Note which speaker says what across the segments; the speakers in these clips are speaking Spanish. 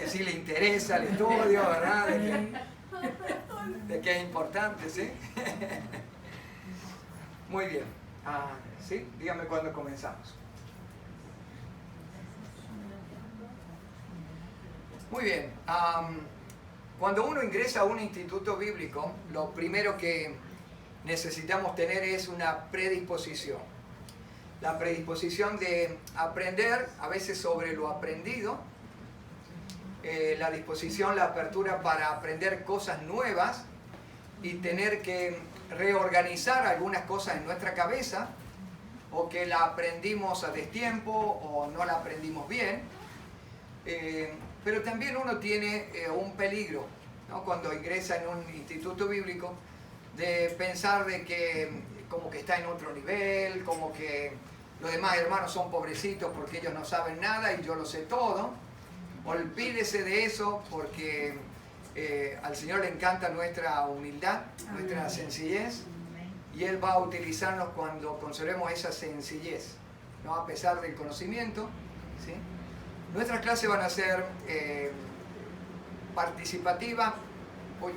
Speaker 1: que sí le interesa el estudio, ¿verdad? De que es importante, ¿sí? Muy bien. ¿Sí? Dígame cuándo comenzamos. Muy bien. Cuando uno ingresa a un instituto bíblico, lo primero que necesitamos tener es una predisposición. La predisposición de aprender, a veces sobre lo aprendido, la disposición, la apertura para aprender cosas nuevas y tener que reorganizar algunas cosas en nuestra cabeza, o que la aprendimos a destiempo o no la aprendimos bien. Pero también uno tiene un peligro, ¿no? Cuando ingresa en un instituto bíblico, de pensar de que como que está en otro nivel, como que los demás hermanos son pobrecitos porque ellos no saben nada y yo lo sé todo. Olvídese de eso, porque al Señor le encanta nuestra humildad, nuestra sencillez, y Él va a utilizarnos cuando conservemos esa sencillez, ¿no? A pesar del conocimiento, ¿sí? Nuestras clases van a ser participativas.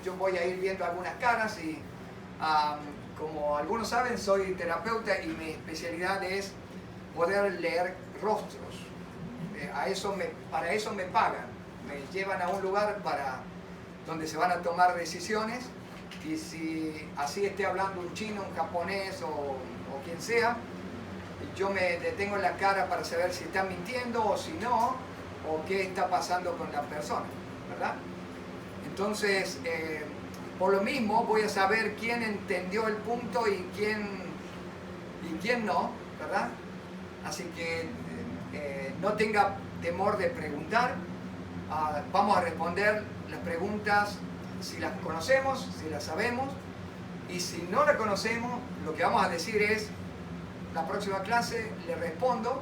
Speaker 1: Yo voy a ir viendo algunas caras y como algunos saben, soy terapeuta y mi especialidad es poder leer rostros. Para eso me pagan, me llevan a un lugar donde se van a tomar decisiones, y si así esté hablando un chino, un japonés o quien sea, yo me detengo en la cara para saber si están mintiendo o si no, o qué está pasando con la persona, ¿verdad? Entonces, por lo mismo voy a saber quién entendió el punto y quién no, ¿verdad? Así que no tenga temor de preguntar. Vamos a responder las preguntas si las conocemos, si las sabemos, y si no las conocemos, lo que vamos a decir es: la próxima clase le respondo,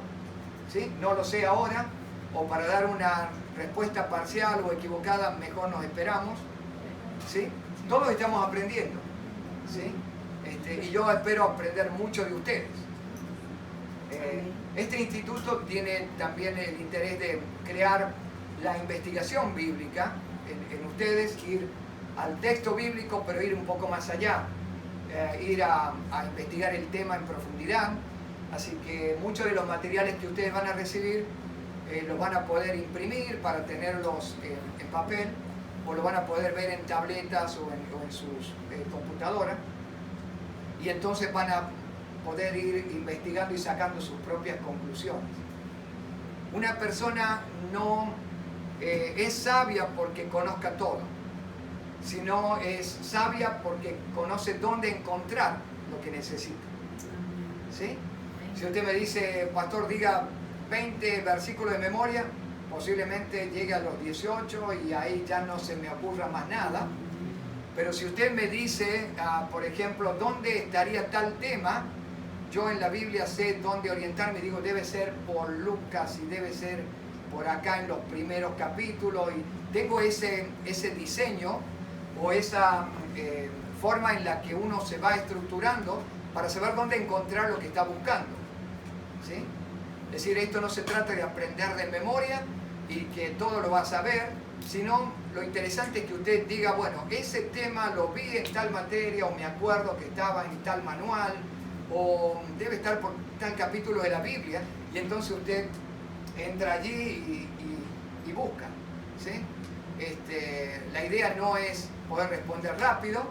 Speaker 1: ¿sí? No lo sé ahora, o para dar una respuesta parcial o equivocada, mejor nos esperamos, ¿sí? Todos estamos aprendiendo, ¿sí? Y yo espero aprender mucho de ustedes. Este instituto tiene también el interés de crear la investigación bíblica en ustedes, ir al texto bíblico, pero ir un poco más allá, ir a investigar el tema en profundidad. Así que muchos de los materiales que ustedes van a recibir los van a poder imprimir para tenerlos en papel, o lo van a poder ver en tabletas o en sus computadoras, y entonces van a poder ir investigando y sacando sus propias conclusiones. Una persona no es sabia porque conozca todo, sino es sabia porque conoce dónde encontrar lo que necesita, ¿sí? Si usted me dice: pastor, diga 20 versículos de memoria, posiblemente llegue a los 18 y ahí ya no se me ocurra más nada. Pero si usted me dice, por ejemplo, ¿dónde estaría tal tema? Yo en la Biblia sé dónde orientarme, digo, debe ser por Lucas y debe ser por acá en los primeros capítulos, y tengo ese diseño o esa forma en la que uno se va estructurando para saber dónde encontrar lo que está buscando, ¿sí? Es decir, esto no se trata de aprender de memoria y que todo lo va a saber, sino lo interesante es que usted diga: bueno, ese tema lo vi en tal materia, o me acuerdo que estaba en tal manual, o debe estar por tal capítulo de la Biblia, y entonces usted entra allí y busca, ¿sí? La idea no es poder responder rápido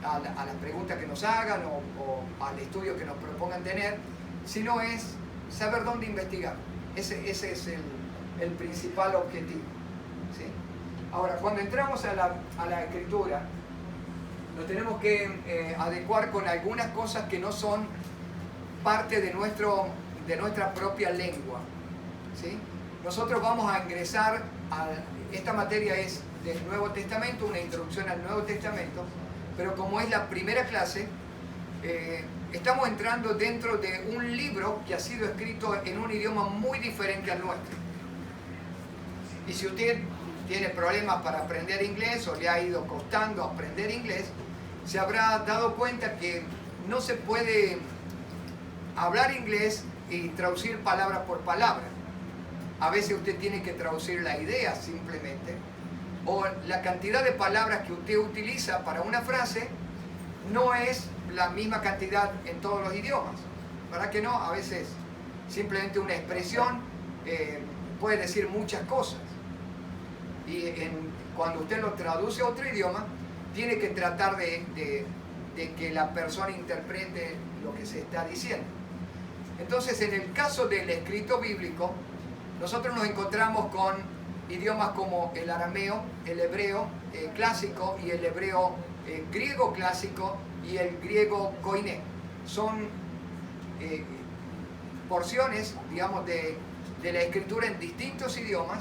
Speaker 1: a las preguntas que nos hagan o al estudio que nos propongan tener, sino es saber dónde investigar. Ese es el principal objetivo, ¿sí? Ahora, cuando entramos a la Escritura, nos tenemos que adecuar con algunas cosas que no son parte de nuestra propia lengua, ¿sí? Nosotros vamos a ingresar esta materia es del Nuevo Testamento, una introducción al Nuevo Testamento, pero como es la primera clase, estamos entrando dentro de un libro que ha sido escrito en un idioma muy diferente al nuestro. Y si usted tiene problemas para aprender inglés o le ha ido costando aprender inglés, se habrá dado cuenta que no se puede hablar inglés y traducir palabra por palabra. a veces usted tiene que traducir la idea simplemente, o la cantidad de palabras que usted utiliza para una frase no es la misma cantidad en todos los idiomas, ¿verdad que no? A veces simplemente una expresión puede decir muchas cosas, y cuando usted lo traduce a otro idioma, tiene que tratar de que la persona interprete lo que se está diciendo. Entonces, en el caso del escrito bíblico, nosotros nos encontramos con idiomas como el arameo, el hebreo clásico y el hebreo griego clásico y el griego koiné. Son porciones, digamos, de la escritura en distintos idiomas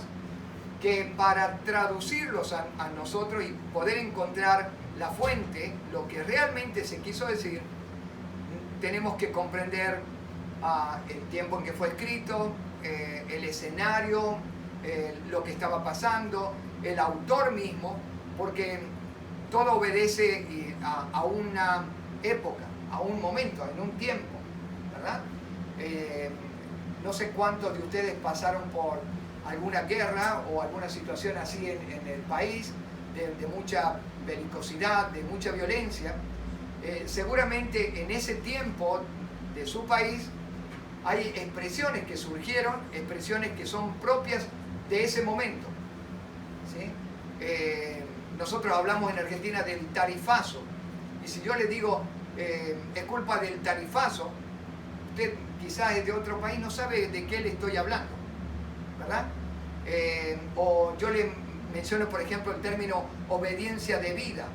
Speaker 1: que para traducirlos a nosotros y poder encontrar la fuente, lo que realmente se quiso decir, tenemos que comprender el tiempo en que fue escrito, el escenario, lo que estaba pasando, el autor mismo, porque todo obedece a una época, a un momento, en un tiempo, ¿verdad? No sé cuántos de ustedes pasaron por alguna guerra o alguna situación así en el país, de mucha belicosidad, de mucha violencia. Seguramente en ese tiempo de su país hay expresiones que surgieron, expresiones que son propias de ese momento, ¿sí? Nosotros hablamos en Argentina del tarifazo, y si yo le digo es culpa del tarifazo, usted quizás es de otro país, no sabe de qué le estoy hablando, ¿verdad? O yo le menciono, por ejemplo, el término obediencia debida.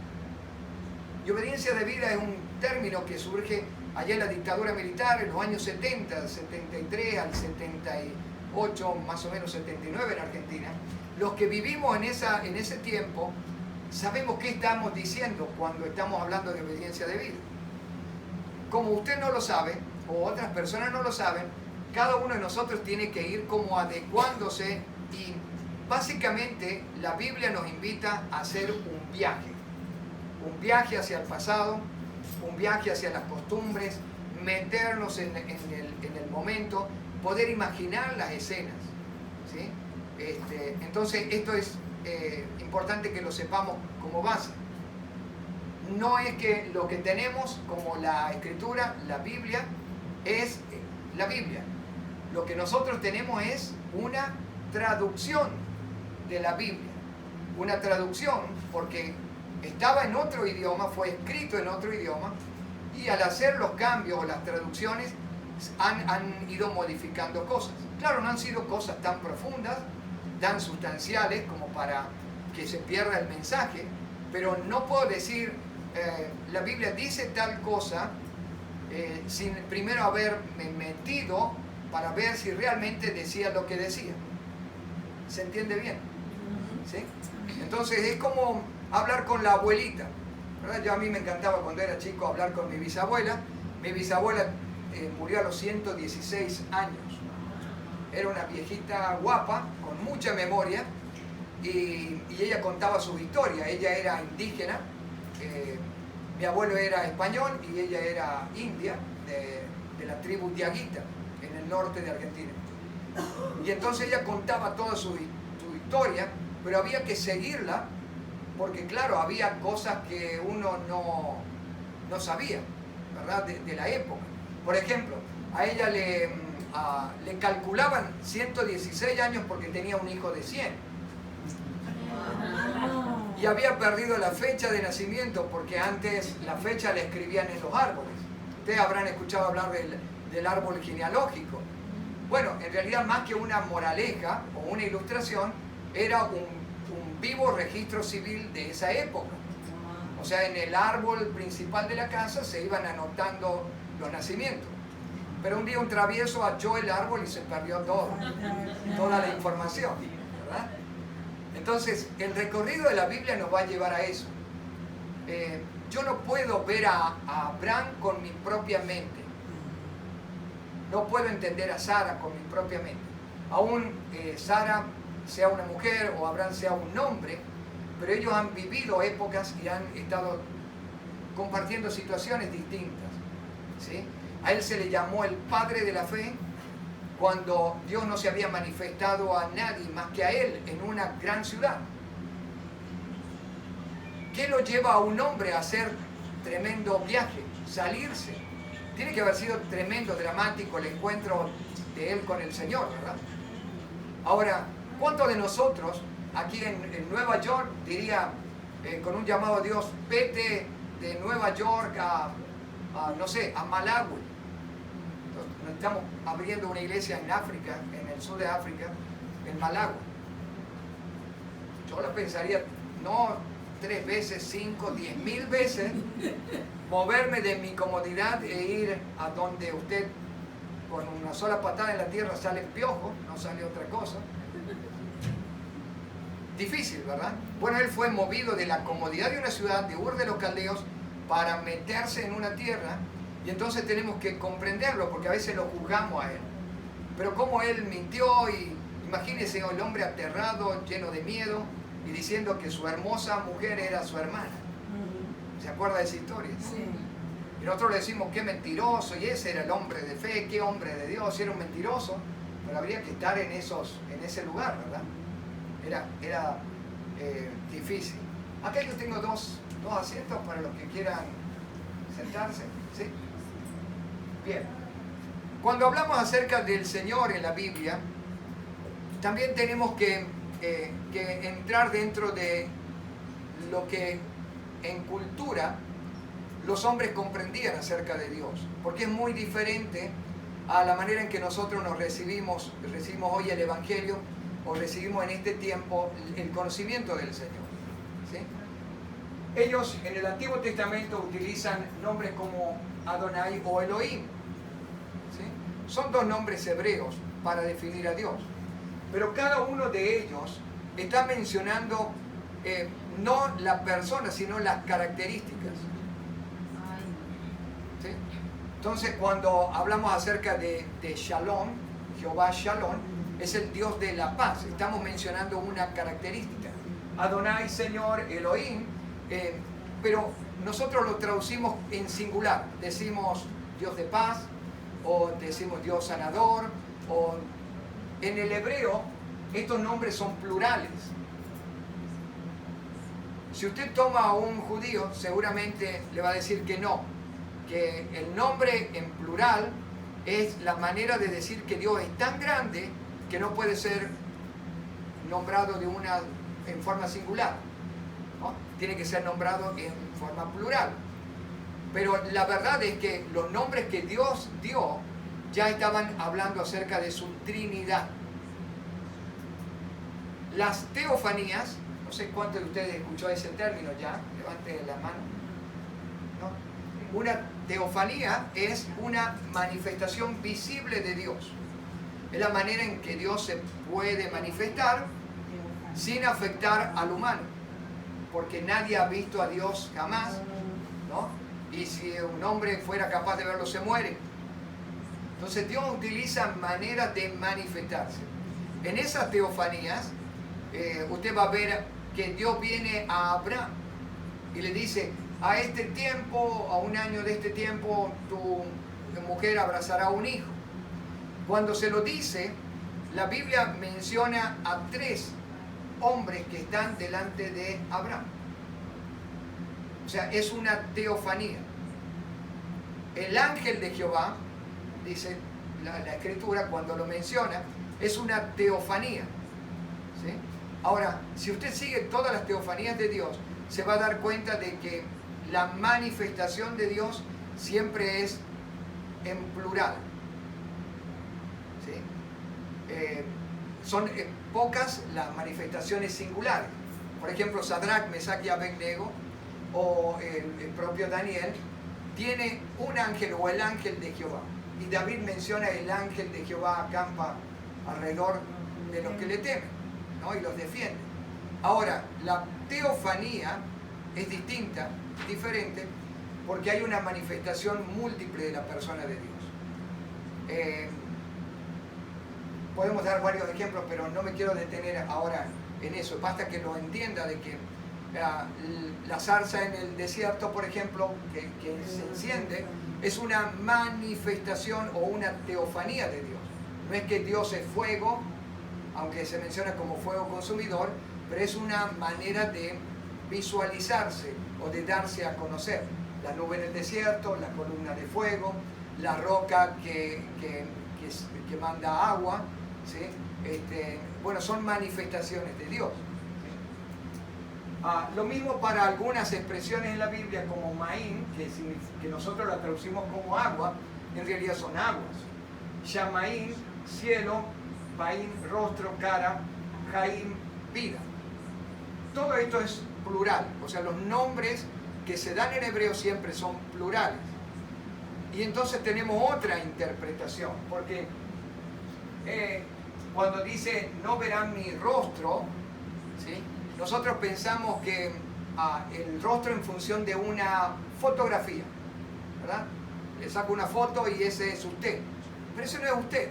Speaker 1: Y obediencia debida es un término que surge allá en la dictadura militar en los años 70, del 73 al 78, más o menos 79 en Argentina. Los que vivimos en ese tiempo sabemos qué estamos diciendo cuando estamos hablando de obediencia debida. Como usted no lo sabe, o otras personas no lo saben, cada uno de nosotros tiene que ir como adecuándose, y básicamente la Biblia nos invita a hacer un viaje hacia el pasado, un viaje hacia las costumbres, meternos en el momento, poder imaginar las escenas, ¿sí? Entonces esto es importante que lo sepamos como base. No es que lo que tenemos como la Escritura, la Biblia, es la Biblia. Lo que nosotros tenemos es una traducción de la Biblia. Una traducción porque estaba en otro idioma, fue escrito en otro idioma, y al hacer los cambios o las traducciones han ido modificando cosas. Claro, no han sido cosas tan profundas, tan sustanciales como para que se pierda el mensaje, pero no puedo decir la Biblia dice tal cosa sin primero haberme metido para ver si realmente decía lo que decía. ¿Se entiende bien? ¿Sí? Entonces es como hablar con la abuelita, ¿verdad? Yo a mí me encantaba cuando era chico hablar con mi bisabuela. Mi bisabuela murió a los 116 años. Era una viejita guapa, con mucha memoria, y ella contaba su historia. Ella era indígena, mi abuelo era español y ella era india, de la tribu Diaguita, en el norte de Argentina. Y entonces ella contaba toda su historia, pero había que seguirla, porque claro, había cosas que uno no sabía, ¿verdad? De la época. Por ejemplo, a ella le calculaban 116 años porque tenía un hijo de 100. Y había perdido la fecha de nacimiento porque antes la fecha la escribían en los árboles. Ustedes habrán escuchado hablar del árbol genealógico. Bueno, en realidad más que una moraleja o una ilustración, era un vivo registro civil de esa época. O sea, en el árbol principal de la casa se iban anotando los nacimientos. Pero un día un travieso halló el árbol y se perdió toda la información, ¿verdad? Entonces, el recorrido de la Biblia nos va a llevar a eso. Yo no puedo ver a Abraham con mi propia mente. No puedo entender a Sara con mi propia mente. Aún Sara sea una mujer o Abraham sea un hombre, pero ellos han vivido épocas y han estado compartiendo situaciones distintas, ¿sí? A él se le llamó el padre de la fe cuando Dios no se había manifestado a nadie más que a él en una gran ciudad. ¿Qué lo lleva a un hombre a hacer tremendo viaje? Salirse. Tiene que haber sido tremendo, dramático el encuentro de él con el Señor, ¿verdad? Ahora, ¿cuántos de nosotros aquí en Nueva York, diría, con un llamado a Dios, vete de Nueva York no sé, a Malawi? Entonces, estamos abriendo una iglesia en África, en el sur de África, en Malawi. Yo la pensaría, no 3 veces, 5, 10.000 veces, moverme de mi comodidad e ir a donde usted con una sola patada en la tierra sale piojo, no sale otra cosa. Difícil, ¿verdad? Bueno, él fue movido de la comodidad de una ciudad, de Ur de los Caldeos, para meterse en una tierra, y entonces tenemos que comprenderlo, porque a veces lo juzgamos a él. Pero como él mintió, y imagínese el hombre aterrado, lleno de miedo, y diciendo que su hermosa mujer era su hermana. ¿Se acuerda de esa historia?
Speaker 2: Sí.
Speaker 1: Y nosotros le decimos qué mentiroso, y ese era el hombre de fe, qué hombre de Dios, era un mentiroso, pero habría que estar en ese lugar, ¿verdad? Era difícil. Acá yo tengo dos asientos para los que quieran sentarse. ¿Sí? Bien. Cuando hablamos acerca del Señor en la Biblia, también tenemos que entrar dentro de lo que en cultura los hombres comprendían acerca de Dios, porque es muy diferente a la manera en que nosotros recibimos hoy el Evangelio, o recibimos en este tiempo el conocimiento del Señor. ¿Sí? Ellos en el Antiguo Testamento utilizan nombres como Adonai o Elohim. ¿Sí? Son 2 nombres hebreos para definir a Dios. Pero cada uno de ellos está mencionando no la persona, sino las características. ¿Sí? Entonces, cuando hablamos acerca de Shalom, Jehová Shalom, es el Dios de la paz. Estamos mencionando una característica. Adonai, Señor, Elohim, pero nosotros lo traducimos en singular. Decimos Dios de paz, o decimos Dios sanador, o en el hebreo estos nombres son plurales. Si usted toma a un judío, seguramente le va a decir que no, que el nombre en plural es la manera de decir que Dios es tan grande que no puede ser nombrado en forma singular, ¿no? Tiene que ser nombrado en forma plural. Pero la verdad es que los nombres que Dios dio ya estaban hablando acerca de su Trinidad. Las teofanías, no sé cuántos de ustedes escuchó ese término ya, levante la mano. ¿No? Una teofanía es una manifestación visible de Dios. Es la manera en que Dios se puede manifestar sin afectar al humano, porque nadie ha visto a Dios jamás, ¿no? Y si un hombre fuera capaz de verlo, se muere. Entonces Dios utiliza maneras de manifestarse. En esas teofanías, usted va a ver que Dios viene a Abraham y le dice: a este tiempo, a un año de este tiempo, tu mujer abrazará a un hijo. Cuando se lo dice, la Biblia menciona a 3 hombres que están delante de Abraham. O sea, es una teofanía. El ángel de Jehová, dice la Escritura, cuando lo menciona, es una teofanía. ¿Sí? Ahora, si usted sigue todas las teofanías de Dios, se va a dar cuenta de que la manifestación de Dios siempre es en plural. ¿Sí? Son pocas las manifestaciones singulares. Por ejemplo, Sadrach, Mesach y Abednego, o el propio Daniel, tiene un ángel o el ángel de Jehová. Y David menciona: el ángel de Jehová acampa alrededor de los que le temen, ¿no? Y los defiende. Ahora, la teofanía es distinta, diferente, porque hay una manifestación múltiple de la persona de Dios. Podemos dar varios ejemplos, pero no me quiero detener ahora en eso. Basta que lo entienda, de que la zarza en el desierto, por ejemplo, que se enciende, es una manifestación o una teofanía de Dios. No es que Dios es fuego, aunque se menciona como fuego consumidor, pero es una manera de visualizarse o de darse a conocer. La nube en el desierto, la columna de fuego, la roca que manda agua, ¿sí? Bueno, son manifestaciones de Dios. Lo mismo para algunas expresiones en la Biblia como Maín, que nosotros la traducimos como agua, en realidad son aguas. Shamaín, cielo, Paín, rostro, cara, Jaim, vida. Todo esto es plural, o sea, los nombres que se dan en hebreo siempre son plurales. Y entonces tenemos otra interpretación, porque cuando dice no verán mi rostro, ¿sí? Nosotros pensamos que el rostro en función de una fotografía, ¿verdad? Le saco una foto y ese es usted, pero ese no es usted.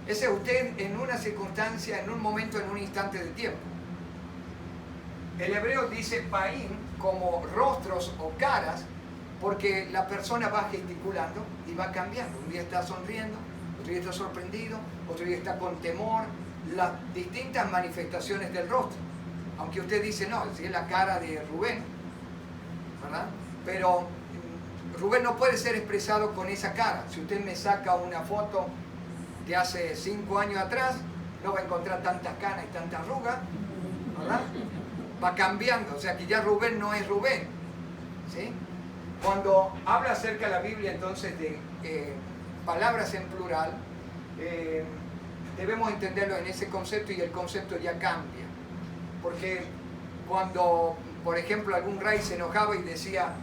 Speaker 1: Ese es usted en una circunstancia, en un momento, en un instante de tiempo. El hebreo dice paín como rostros o caras, porque la persona va gesticulando y va cambiando. Un día está sonriendo, otro día está sorprendido, otro día está con temor. Las distintas manifestaciones del rostro. Aunque usted dice, no, si es la cara de Rubén, ¿verdad? Pero Rubén no puede ser expresado con esa cara. Si usted me saca una foto de hace 5 años atrás, no va a encontrar tantas canas y tantas arrugas, ¿verdad? Va cambiando, o sea que ya Rubén no es Rubén, ¿sí? Cuando habla acerca de la Biblia entonces de palabras en plural, debemos entenderlo en ese concepto y el concepto ya cambia. Porque cuando, por ejemplo, algún rey se enojaba y decía,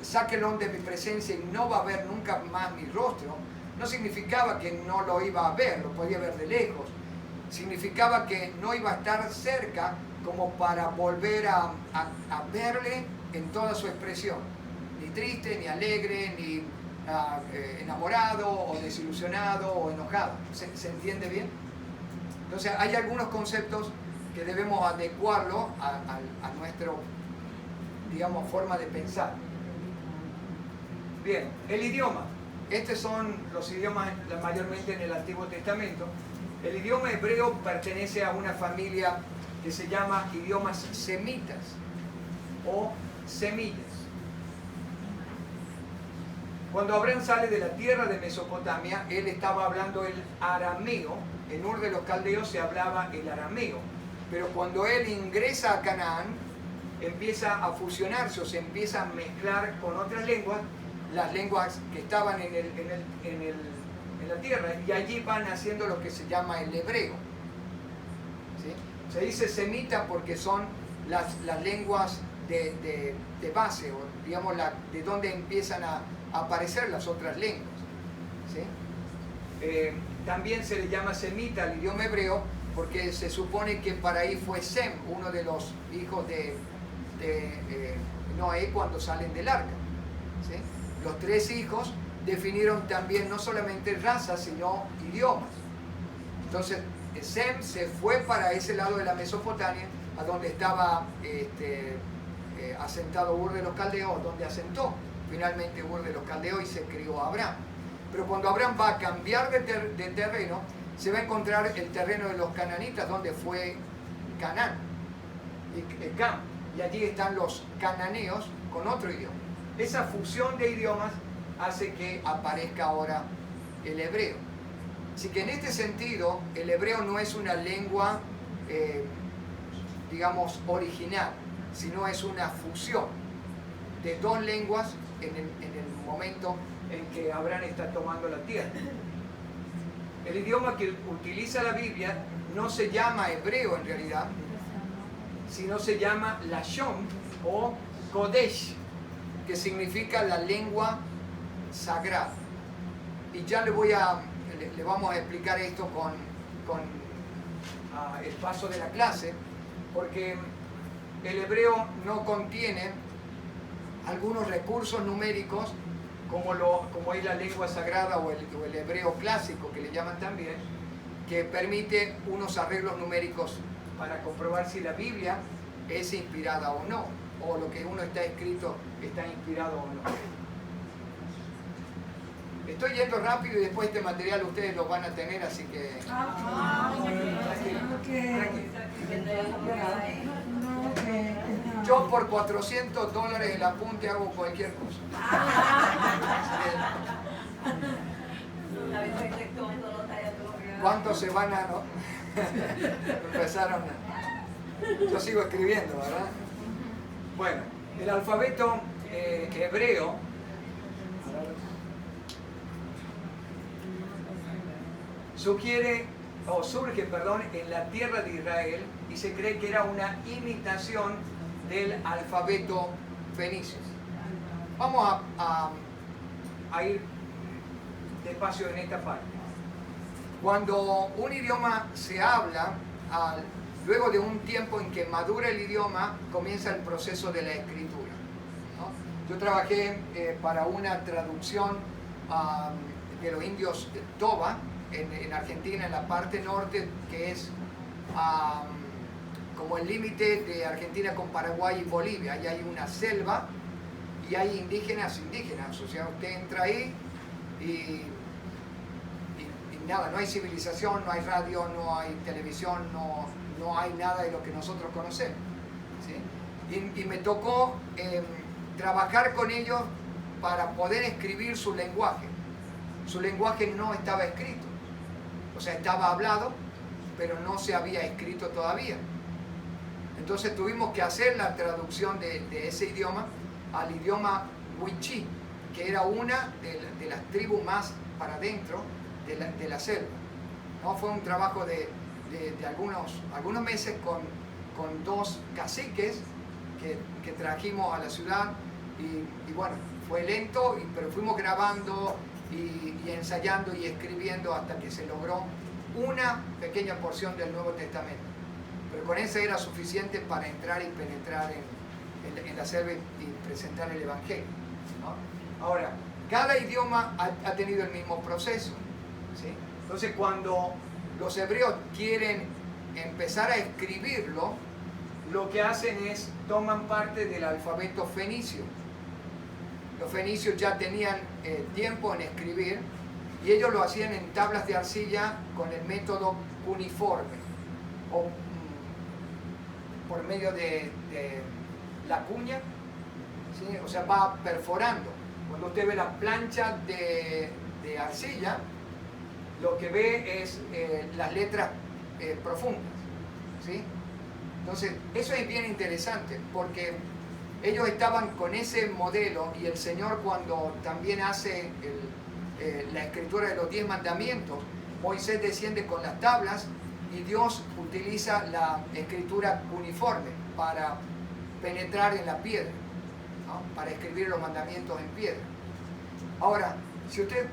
Speaker 1: sáquenlo de mi presencia y no va a ver nunca más mi rostro, no significaba que no lo iba a ver, lo podía ver de lejos. Significaba que no iba a estar cerca como para volver a verle en toda su expresión. Ni triste, ni alegre, ni enamorado, o desilusionado, o enojado. ¿Se entiende bien? Entonces hay algunos conceptos que debemos adecuarlo a nuestra, digamos, forma de pensar. Bien, el idioma. Estos son los idiomas mayormente en el Antiguo Testamento. El idioma hebreo pertenece a una familia que se llama idiomas semitas o semillas. Cuando Abraham sale de la tierra de Mesopotamia, él estaba hablando el arameo. En Ur de los Caldeos se hablaba el arameo. Pero cuando él ingresa a Canaán, empieza a fusionarse o se empieza a mezclar con otras lenguas, las lenguas que estaban en la tierra, y allí van haciendo lo que se llama el hebreo. ¿Sí? Se dice semita porque son las lenguas de base, o digamos de donde empiezan a aparecer las otras lenguas. ¿Sí? También se le llama semita al idioma hebreo porque se supone que para ahí fue Sem, uno de los hijos de Noé cuando salen del arca. ¿Sí? Los 3 hijos definieron también no solamente razas, sino idiomas. Entonces, Sem se fue para ese lado de la Mesopotamia, a donde estaba asentado Ur de los Caldeos, donde asentó finalmente Ur de los Caldeos y se crió Abraham. Pero cuando Abraham va a cambiar de terreno, se va a encontrar el terreno de los cananitas, donde fue Canaán y Cam. Y allí están los cananeos con otro idioma. Esa fusión de idiomas hace que aparezca ahora el hebreo. Así que en este sentido, el hebreo no es una lengua, digamos, original, sino es una fusión de 2 lenguas en el momento en que Abraham está tomando la tierra. El idioma que utiliza la Biblia no se llama hebreo en realidad, sino se llama Lashon o Kodesh, que significa la lengua sagrada. Y ya le vamos a explicar esto con el paso de la clase, porque el hebreo no contiene algunos recursos numéricos como es la lengua sagrada o el hebreo clásico, que le llaman también, que permite unos arreglos numéricos para comprobar si la Biblia es inspirada o no, o lo que uno está escrito está inspirado o no. Estoy yendo rápido y después este material ustedes lo van a tener, así que... Yo por $400 el apunte hago cualquier cosa. ¿Cuántos se van a...? No? Empezaron a... Yo sigo escribiendo, ¿verdad? Bueno, el alfabeto hebreo surge, en la tierra de Israel, y se cree que era una imitación del alfabeto fenicio. Vamos a ir despacio en esta parte. Cuando un idioma se habla, luego de un tiempo en que madura el idioma, comienza el proceso de la escritura, ¿no? Yo trabajé para una traducción de los indios Toba, en Argentina, en la parte norte, que es como el límite de Argentina con Paraguay y Bolivia. Ahí hay una selva y hay indígenas, o sea, usted entra ahí y nada, no hay civilización, no hay radio, no hay televisión, no hay nada de lo que nosotros conocemos, ¿sí? Y me tocó trabajar con ellos para poder escribir su lenguaje. Su lenguaje no estaba escrito, o sea, estaba hablado, pero no se había escrito todavía. Entonces tuvimos que hacer la traducción de ese idioma al idioma Wichí, que era una de las tribus más para adentro de la selva, ¿no? Fue un trabajo de algunos meses con dos caciques que trajimos a la ciudad y bueno, fue lento, pero fuimos grabando y ensayando y escribiendo hasta que se logró una pequeña porción del Nuevo Testamento. Pero con esa era suficiente para entrar y penetrar en la selva y presentar el Evangelio, ¿no? Ahora, cada idioma ha tenido el mismo proceso, ¿sí? Entonces, cuando los hebreos quieren empezar a escribirlo, lo que hacen es toman parte del alfabeto fenicio. Los fenicios ya tenían tiempo en escribir y ellos lo hacían en tablas de arcilla con el método cuneiforme o por medio de la cuña, ¿sí? O sea, va perforando. Cuando usted ve la plancha de arcilla, lo que ve es las letras profundas, ¿sí? Entonces, eso es bien interesante porque ellos estaban con ese modelo y el Señor, cuando también hace la escritura de los 10 mandamientos, Moisés desciende con las tablas y Dios utiliza la escritura cuneiforme para penetrar en la piedra, ¿no? Para escribir los mandamientos en piedra. Ahora, si usted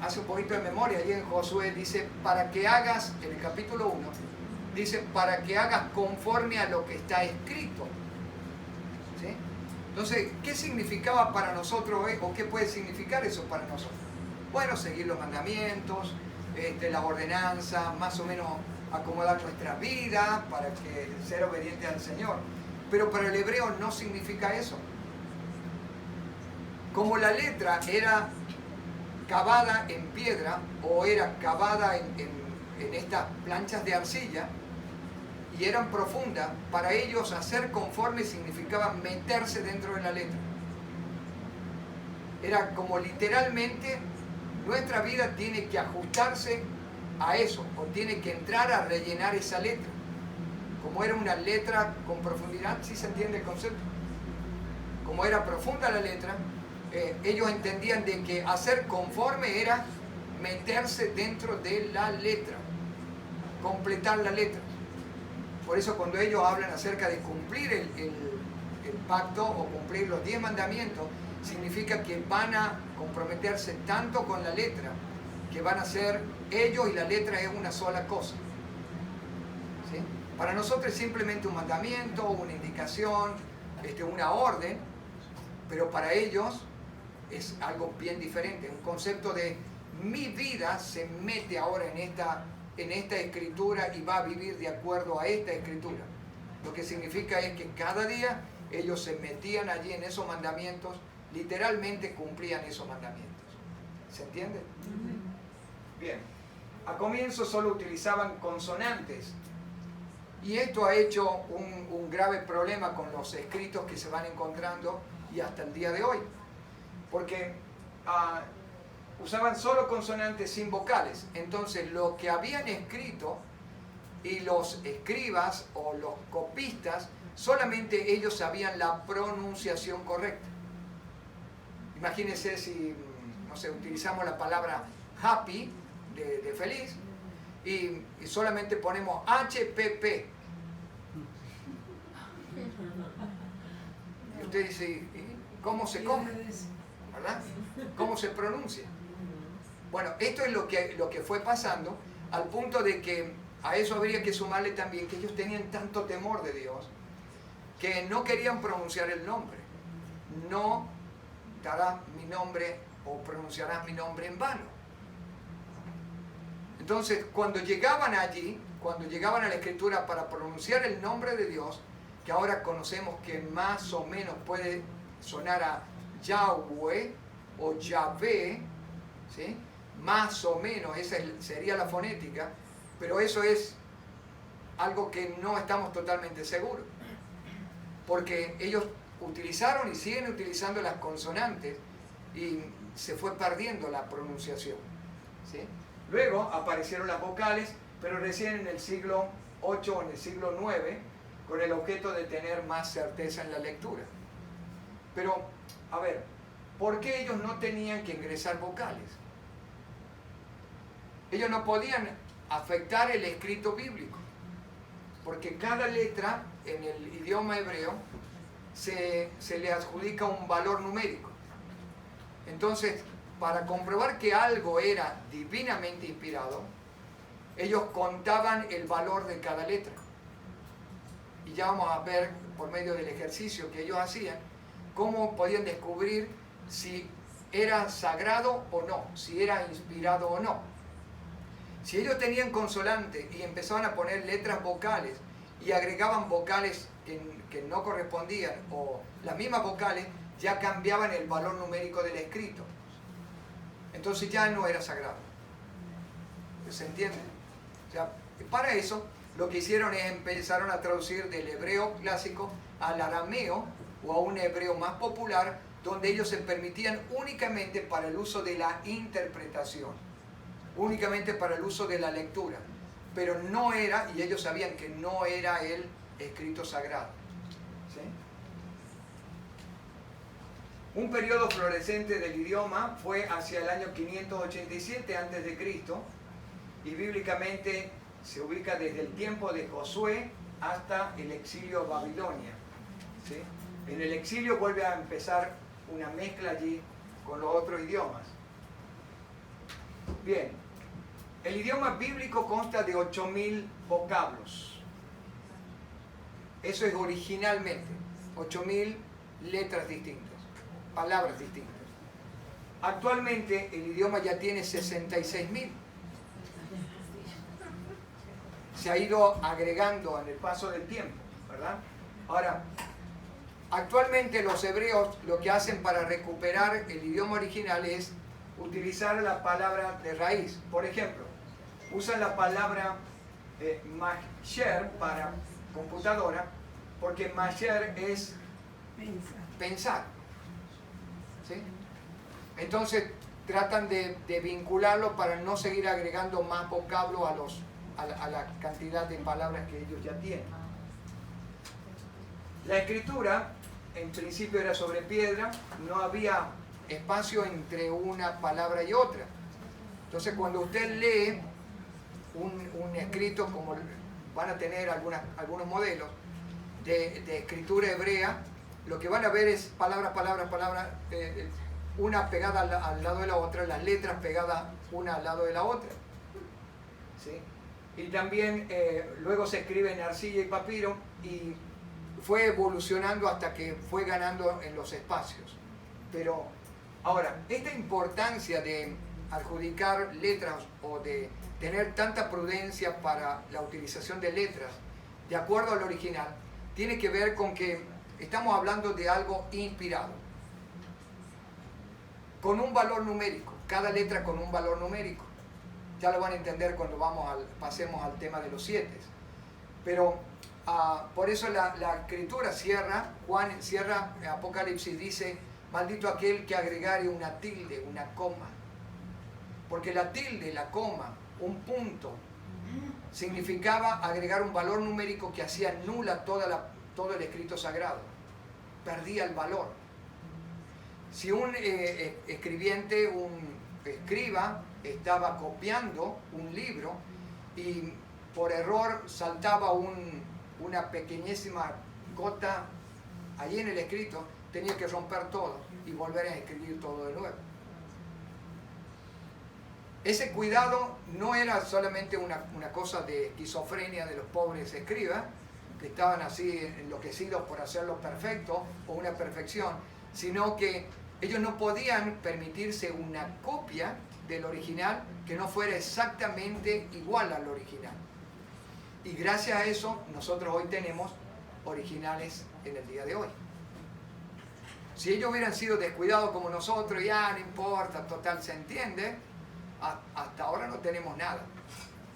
Speaker 1: hace un poquito de memoria, allí en Josué dice, para que hagas, en el capítulo 1, dice, para que hagas conforme a lo que está escrito. ¿Sí? Entonces, ¿qué significaba para nosotros o qué puede significar eso para nosotros? Bueno, seguir los mandamientos, la ordenanza, más o menos acomodar nuestra vida para que ser obediente al Señor. Pero para el hebreo no significa eso. Como la letra era cavada en piedra o era cavada en estas planchas de arcilla y eran profundas, para ellos hacer conforme significaba meterse dentro de la letra. Era como literalmente nuestra vida tiene que ajustarse a eso, o tiene que entrar a rellenar esa letra. Como era una letra con profundidad, ¿sí se entiende el concepto? Como era profunda la letra, ellos entendían de que hacer conforme era meterse dentro de la letra, completar la letra. Por eso cuando ellos hablan acerca de cumplir el pacto o cumplir los 10 mandamientos, significa que van a comprometerse tanto con la letra que van a ser ellos y la letra es una sola cosa. ¿Sí? Para nosotros es simplemente un mandamiento, una indicación, una orden, pero para ellos es algo bien diferente, un concepto de mi vida se mete ahora en esta escritura y va a vivir de acuerdo a esta escritura. Lo que significa es que cada día ellos se metían allí en esos mandamientos, literalmente cumplían esos mandamientos. ¿Se entiende? Bien. A comienzo solo utilizaban consonantes. Y esto ha hecho un grave problema con los escritos que se van encontrando y hasta el día de hoy. Porque usaban solo consonantes sin vocales. Entonces lo que habían escrito y los escribas o los copistas, solamente ellos sabían la pronunciación correcta. Imagínense si, no sé, utilizamos la palabra happy, de feliz, y solamente ponemos HPP. Y usted dice, ¿cómo se come? ¿Verdad? ¿Cómo se pronuncia? Bueno, esto es lo que fue pasando, al punto de que a eso habría que sumarle también que ellos tenían tanto temor de Dios que no querían pronunciar el nombre. No darás mi nombre o pronunciarás mi nombre en vano. Entonces, cuando llegaban allí, cuando llegaban a la Escritura para pronunciar el nombre de Dios, que ahora conocemos que más o menos puede sonar a Yahweh o Yahvé, ¿sí? Más o menos, esa sería la fonética, pero eso es algo que no estamos totalmente seguros, porque ellos utilizaron y siguen utilizando las consonantes y se fue perdiendo la pronunciación, ¿sí? Luego aparecieron las vocales, pero recién en el siglo VIII o en el siglo IX, con el objeto de tener más certeza en la lectura. Pero, a ver, ¿por qué ellos no tenían que ingresar vocales? Ellos no podían afectar el escrito bíblico, porque cada letra en el idioma hebreo se le adjudica un valor numérico. Entonces, para comprobar que algo era divinamente inspirado, ellos contaban el valor de cada letra. Y ya vamos a ver, por medio del ejercicio que ellos hacían, cómo podían descubrir si era sagrado o no, si era inspirado o no. Si ellos tenían consonante y empezaban a poner letras vocales y agregaban vocales que no correspondían o las mismas vocales, ya cambiaban el valor numérico del escrito. Entonces ya no era sagrado. ¿Se entiende? O sea, para eso lo que hicieron es empezaron a traducir del hebreo clásico al arameo o a un hebreo más popular, donde ellos se permitían únicamente para el uso de la interpretación, únicamente para el uso de la lectura, pero no era, y ellos sabían que no era el escrito sagrado. ¿Sí? Un periodo florecente del idioma fue hacia el año 587 a.C. y bíblicamente se ubica desde el tiempo de Josué hasta el exilio a Babilonia. ¿Sí? En el exilio vuelve a empezar una mezcla allí con los otros idiomas. Bien, el idioma bíblico consta de 8.000 vocablos. Eso es originalmente, 8.000 letras distintas, palabras distintas. Actualmente el idioma ya tiene 66.000. Se ha ido agregando en el paso del tiempo, ¿verdad? Ahora, actualmente los hebreos lo que hacen para recuperar el idioma original es utilizar la palabra de raíz. Por ejemplo, usan la palabra mahsher para computadora, porque mahsher es pensar. ¿Sí? Entonces tratan de vincularlo para no seguir agregando más vocablo a la cantidad de palabras que ellos ya tienen. La escritura en principio era sobre piedra, no había espacio entre una palabra y otra. Entonces cuando usted lee un escrito, como van a tener algunos modelos de escritura hebrea, lo que van a ver es palabra, una pegada al lado de la otra, las letras pegadas una al lado de la otra. ¿Sí? Y también luego se escribe en arcilla y papiro y fue evolucionando hasta que fue ganando en los espacios. Pero ahora, esta importancia de adjudicar letras o de tener tanta prudencia para la utilización de letras de acuerdo al original, tiene que ver con que estamos hablando de algo inspirado, con un valor numérico. cada letra con un valor numérico. Ya lo van a entender cuando pasemos al tema de los 7. Pero por eso la escritura cierra Apocalipsis, dice, maldito aquel que agregare una tilde, una coma. Porque la tilde, la coma, un punto, significaba agregar un valor numérico que hacía nula todo el escrito sagrado. Perdía el valor. Si un escribiente, un escriba, estaba copiando un libro y por error saltaba una pequeñísima gota allí en el escrito, tenía que romper todo y volver a escribir todo de nuevo. Ese cuidado no era solamente una cosa de esquizofrenia de los pobres escribas, que estaban así enloquecidos por hacerlo perfecto o una perfección, sino que ellos no podían permitirse una copia del original que no fuera exactamente igual al original. Y gracias a eso nosotros hoy tenemos originales en el día de hoy. Si ellos hubieran sido descuidados como nosotros, ya no importa, total, se entiende, hasta ahora no tenemos nada,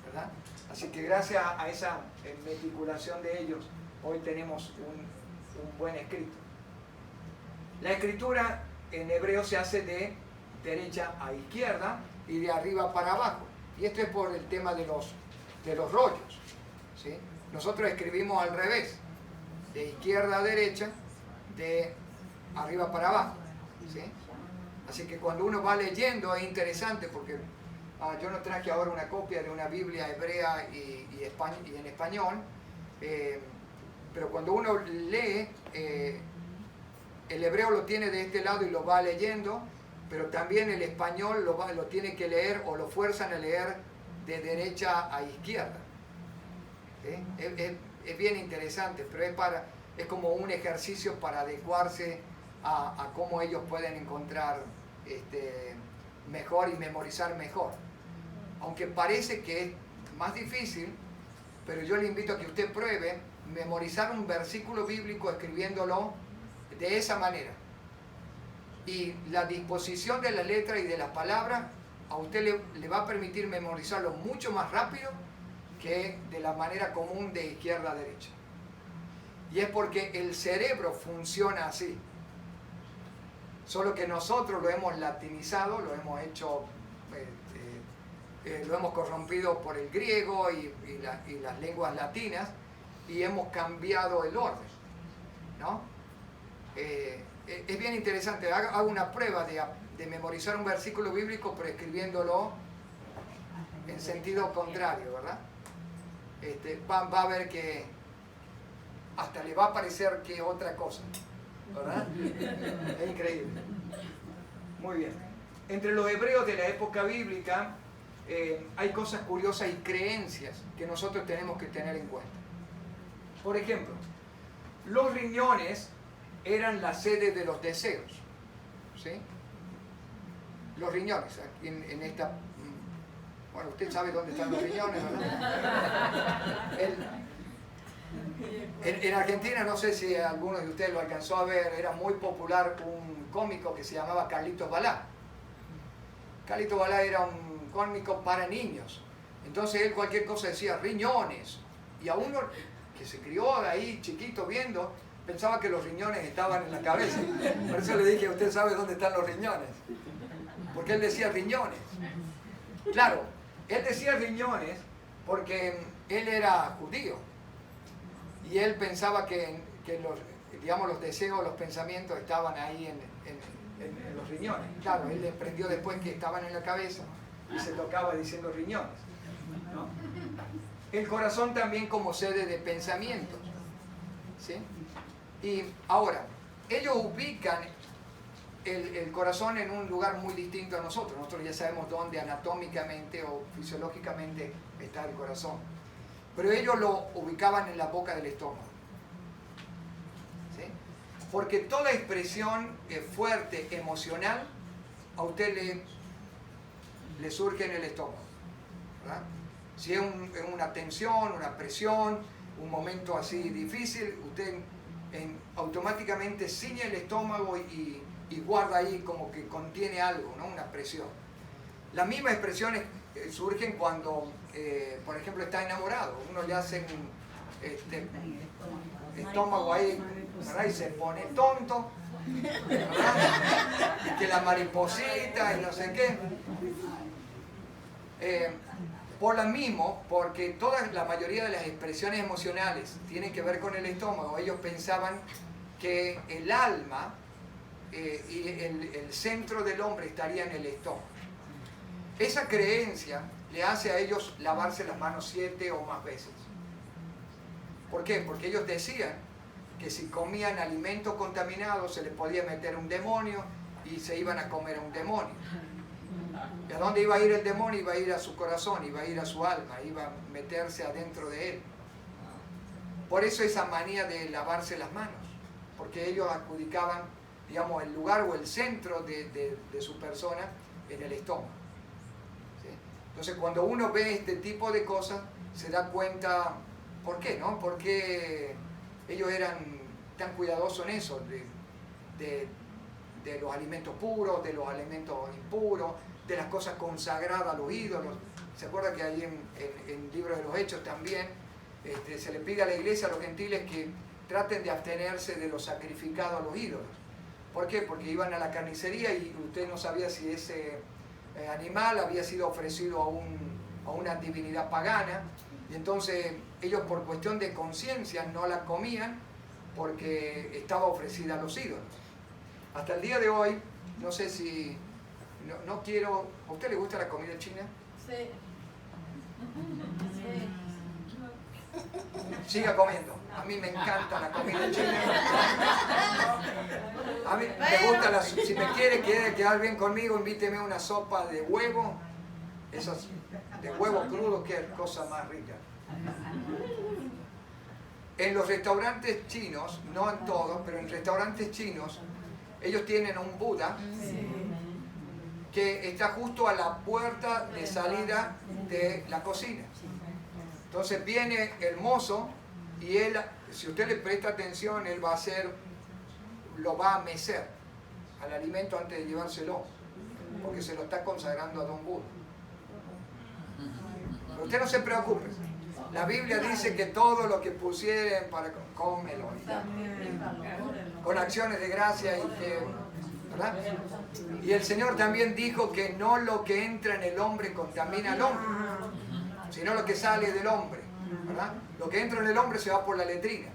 Speaker 1: ¿verdad? Así que gracias a esa meticulación de ellos, hoy tenemos un buen escrito. La escritura en hebreo se hace de derecha a izquierda y de arriba para abajo. Y esto es por el tema de los rollos, ¿sí? Nosotros escribimos al revés, de izquierda a derecha, de arriba para abajo, ¿sí? Así que cuando uno va leyendo es interesante porque yo no traje ahora una copia de una Biblia hebrea y en español, pero cuando uno lee, el hebreo lo tiene de este lado y lo va leyendo, pero también el español lo tiene que leer o lo fuerzan a leer de derecha a izquierda. ¿Sí? Es bien interesante, pero es como un ejercicio para adecuarse a cómo ellos pueden encontrar mejor y memorizar mejor. Aunque parece que es más difícil, pero yo le invito a que usted pruebe memorizar un versículo bíblico escribiéndolo de esa manera. Y la disposición de la letra y de las palabras a usted le va a permitir memorizarlo mucho más rápido que de la manera común de izquierda a derecha. Y es porque el cerebro funciona así. Solo que nosotros lo hemos latinizado, lo hemos hecho, lo hemos corrompido por el griego y las lenguas latinas y hemos cambiado el orden, ¿no? Es bien interesante. Hago una prueba de memorizar un versículo bíblico pero escribiéndolo en sentido contrario, ¿verdad? Va a ver que hasta le va a parecer que es otra cosa, ¿verdad? Es increíble. Muy bien. Entre los hebreos de la época bíblica hay cosas curiosas y creencias que nosotros tenemos que tener en cuenta. Por ejemplo, los riñones eran la sede de los deseos, ¿sí? Los riñones, aquí en esta... Bueno, usted sabe dónde están los riñones, ¿verdad? En Argentina, no sé si alguno de ustedes lo alcanzó a ver, era muy popular un cómico que se llamaba Carlitos Balá. Carlitos Balá era un cómico para niños. Entonces él cualquier cosa decía riñones. Y a uno que se crió ahí chiquito viendo, pensaba que los riñones estaban en la cabeza. Por eso le dije, ¿usted sabe dónde están los riñones? Porque él decía riñones. Claro, él decía riñones porque él era judío. Y él pensaba que los deseos, los pensamientos estaban ahí en los riñones. Claro, él aprendió después que estaban en la cabeza y se tocaba diciendo riñones, ¿no? El corazón también como sede de pensamientos, ¿sí? Y ahora, ellos ubican el corazón en un lugar muy distinto a nosotros. Nosotros ya sabemos dónde anatómicamente o fisiológicamente está el corazón. Pero ellos lo ubicaban en la boca del estómago, ¿sí? Porque toda expresión fuerte, emocional, a usted le surge en el estómago, ¿verdad? Si es una tensión, una presión, un momento así difícil, usted automáticamente ciñe el estómago y guarda ahí como que contiene algo, ¿no? Una presión. Las mismas expresiones surgen cuando, por ejemplo, está enamorado. Uno le hace estómago ahí, ¿verdad? Y se pone tonto, ¿verdad? Y que la mariposita y no sé qué. Por lo mismo, porque la mayoría de las expresiones emocionales tienen que ver con el estómago, ellos pensaban que el alma y el centro del hombre estaría en el estómago. Esa creencia le hace a ellos lavarse las manos 7 o más veces. ¿Por qué? Porque ellos decían que si comían alimentos contaminados se les podía meter un demonio y se iban a comer a un demonio. ¿Y a dónde iba a ir el demonio? Iba a ir a su corazón, iba a ir a su alma, iba a meterse adentro de él. Por eso esa manía de lavarse las manos, porque ellos adjudicaban, digamos, el lugar o el centro de su persona en el estómago. ¿Sí? Entonces, cuando uno ve este tipo de cosas, se da cuenta, ¿por qué, no? ¿Por qué ellos eran tan cuidadosos en eso, de los alimentos puros, de los alimentos impuros, de las cosas consagradas a los ídolos? ¿Se acuerda que ahí en el libro de los Hechos también se le pide a la iglesia, a los gentiles, que traten de abstenerse de lo sacrificado a los ídolos? ¿Por qué? Porque iban a la carnicería y usted no sabía si ese animal había sido ofrecido a una divinidad pagana, y entonces ellos, por cuestión de conciencia, no la comían porque estaba ofrecida a los ídolos. Hasta el día de hoy, no sé si... No quiero... ¿A usted le gusta la comida china?
Speaker 2: Sí.
Speaker 1: Siga comiendo. A mí me encanta la comida china. A mí me gusta si me quiere quedar bien conmigo, invíteme una sopa de huevo. Esas de huevo crudo, qué cosa más rica. En los restaurantes chinos, no en todos, pero en restaurantes chinos, ellos tienen un Buda que está justo a la puerta de salida de la cocina. Entonces viene el mozo y él, si usted le presta atención, él lo va a mecer al alimento antes de llevárselo, porque se lo está consagrando a Don Buda. Pero usted no se preocupe. La Biblia dice que todo lo que pusieren para cómelo, con acciones de gracia y que, ¿verdad? Y el Señor también dijo que no lo que entra en el hombre contamina al hombre, sino lo que sale del hombre, ¿verdad? Lo que entra en el hombre se va por la letrina.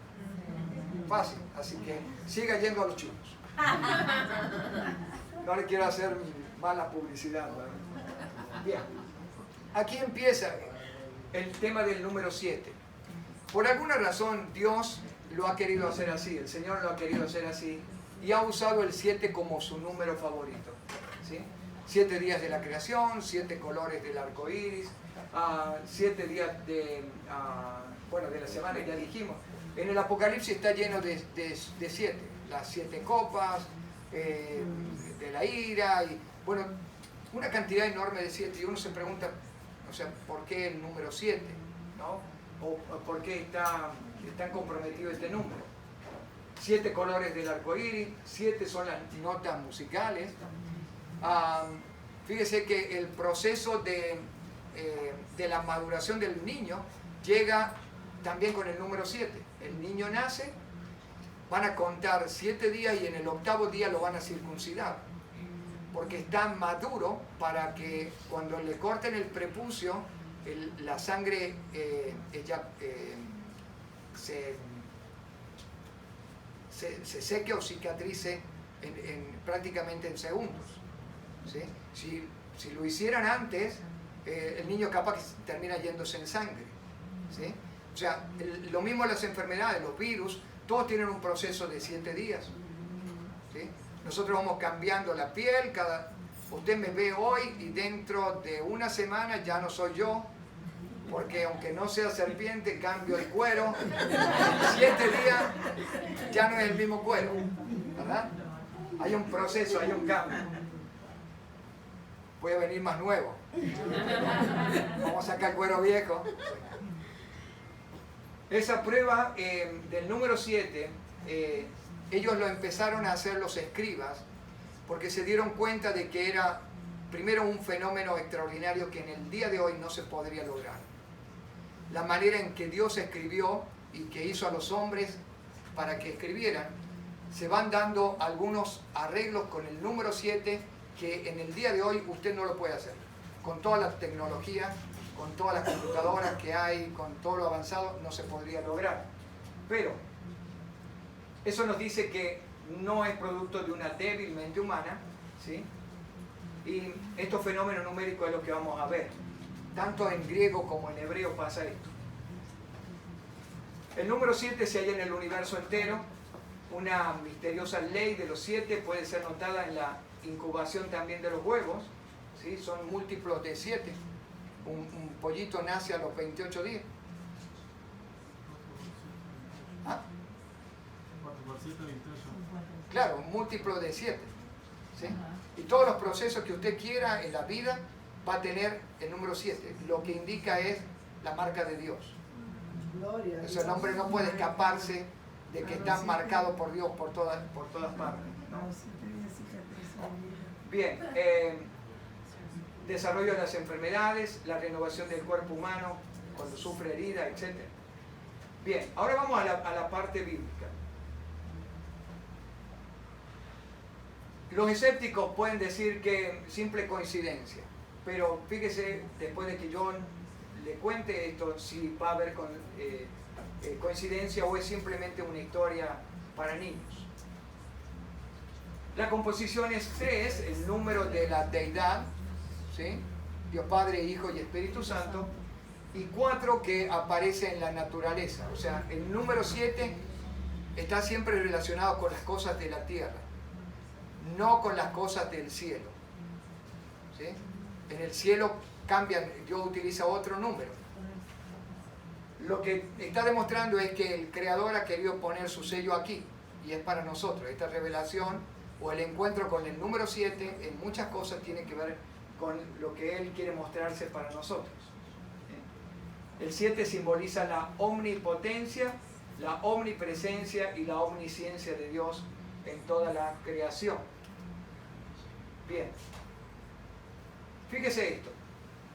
Speaker 1: Fácil, así que siga yendo a los chinos. No le quiero hacer mala publicidad, ¿verdad? Bien, aquí empieza el tema del número 7. Por alguna razón Dios lo ha querido hacer así, el Señor lo ha querido hacer así, y ha usado el 7 como su número favorito, ¿sí? 7 días de la creación, 7 colores del arco iris, 7 días de la semana, ya dijimos. En el Apocalipsis está lleno de 7, las 7 copas, de la ira, y bueno, una cantidad enorme de 7, y uno se pregunta, o sea, ¿por qué el número 7? ¿No? ¿O por qué está tan comprometido este número? 7 colores del arco iris, 7 son las notas musicales. Fíjese que el proceso de la maduración del niño llega también con el número 7. El niño nace, van a contar 7 días y en el 8º día lo van a circuncidar, porque está maduro para que cuando le corten el prepucio, la sangre se seque o cicatrice prácticamente en segundos, ¿sí? Si lo hicieran antes, el niño capaz que termina yéndose en sangre, ¿sí? O sea, lo mismo las enfermedades, los virus, todos tienen un proceso de 7 días, ¿sí? Nosotros vamos cambiando la piel, usted me ve hoy y dentro de una semana ya no soy yo, porque aunque no sea serpiente, cambio el cuero, en 7 días ya no es el mismo cuero, ¿verdad? Hay un proceso, hay un cambio. Puede venir más nuevo. Vamos a sacar cuero viejo. Esa prueba del número 7, ellos lo empezaron a hacer los escribas, porque se dieron cuenta de que era primero un fenómeno extraordinario que en el día de hoy no se podría lograr. La manera en que Dios escribió y que hizo a los hombres para que escribieran, se van dando algunos arreglos con el número 7 que en el día de hoy usted no lo puede hacer. Con toda la tecnología, con todas las computadoras que hay, con todo lo avanzado, no se podría lograr. Pero eso nos dice que no es producto de una débil mente humana, ¿sí? Y estos fenómenos numéricos es lo que vamos a ver. Tanto en griego como en hebreo pasa esto. El número 7 se halla en el universo entero. Una misteriosa ley de los 7 puede ser notada en la incubación también de los huevos, ¿sí? Son múltiplos de 7. Un pollito nace a los 28 días. ¿Ah?
Speaker 2: 4 por 7, 28.
Speaker 1: Claro, un múltiplo de 7. ¿Sí? Y todos los procesos que usted quiera en la vida va a tener el número 7. Lo que indica es la marca de Dios. O sea, el hombre no puede escaparse de que está marcado por Dios por todas partes, ¿no? Bien, desarrollo de las enfermedades, la renovación del cuerpo humano cuando sufre herida, etc. Bien, ahora vamos a la parte bíblica. Los escépticos pueden decir que simple coincidencia, pero fíjese, después de que yo le cuente esto, si va a haber coincidencia o es simplemente una historia para niños. La composición es 3, el número de la deidad, ¿sí? Dios Padre, Hijo y Espíritu Santo, y 4 que aparece en la naturaleza. O sea, el número 7 está siempre relacionado con las cosas de la tierra, no con las cosas del cielo, ¿sí? En el cielo cambian, Dios utiliza otro número. Lo que está demostrando es que el Creador ha querido poner su sello aquí, y es para nosotros. Esta revelación o el encuentro con el número 7 en muchas cosas tiene que ver con lo que Él quiere mostrarse para nosotros. El 7 simboliza la omnipotencia, la omnipresencia y la omnisciencia de Dios en toda la creación. Bien, fíjese esto,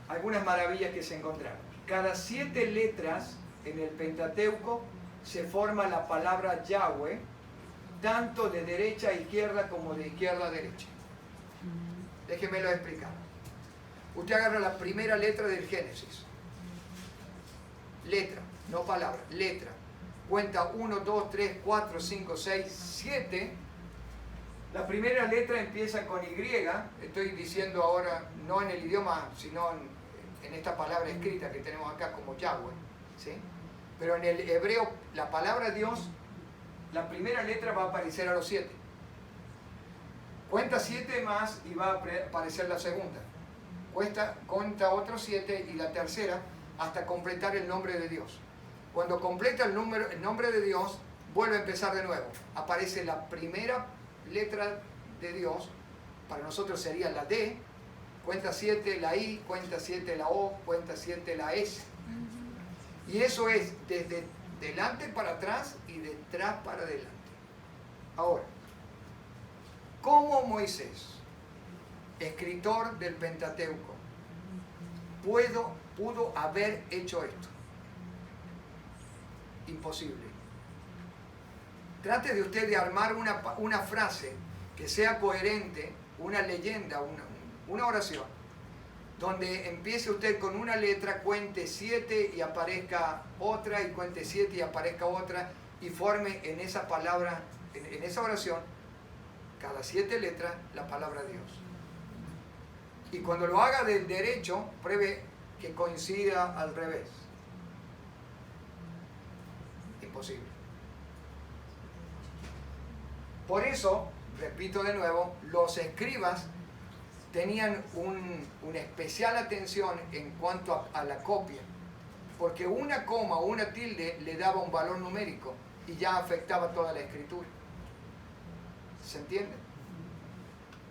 Speaker 1: algunas maravillas que se encontraron. Cada 7 letras en el Pentateuco se forma la palabra Yahweh, tanto de derecha a izquierda como de izquierda a derecha. Déjemelo explicar. Usted agarra la primera letra del Génesis. Letra, no palabra, letra. Cuenta 1, 2, 3, 4, 5, 6, 7. La primera letra empieza con Y. Estoy diciendo ahora, no en el idioma, sino en esta palabra escrita que tenemos acá como Yahweh, ¿sí? Pero en el hebreo, la palabra Dios, la primera letra va a aparecer a los 7. Cuenta 7 más y va a aparecer la segunda. Cuenta otros 7 y la tercera hasta completar el nombre de Dios. Cuando completa el nombre de Dios, vuelve a empezar de nuevo. Aparece la primera letra de Dios, para nosotros sería la D, cuenta 7 la I, cuenta 7 la O, cuenta 7 la S. Y eso es desde delante para atrás y de atrás para adelante. Ahora, ¿cómo Moisés, escritor del Pentateuco, pudo haber hecho esto? Imposible. Trate de usted de armar una frase que sea coherente, una leyenda, una oración, donde empiece usted con una letra, cuente 7 y aparezca otra, y cuente 7 y aparezca otra, y forme en esa palabra, en esa oración, cada 7 letras, la palabra Dios. Y cuando lo haga del derecho, pruebe que coincida al revés. Imposible. Por eso, repito de nuevo, los escribas tenían una especial atención en cuanto a la copia, porque una coma o una tilde le daba un valor numérico y ya afectaba toda la escritura. ¿Se entiende?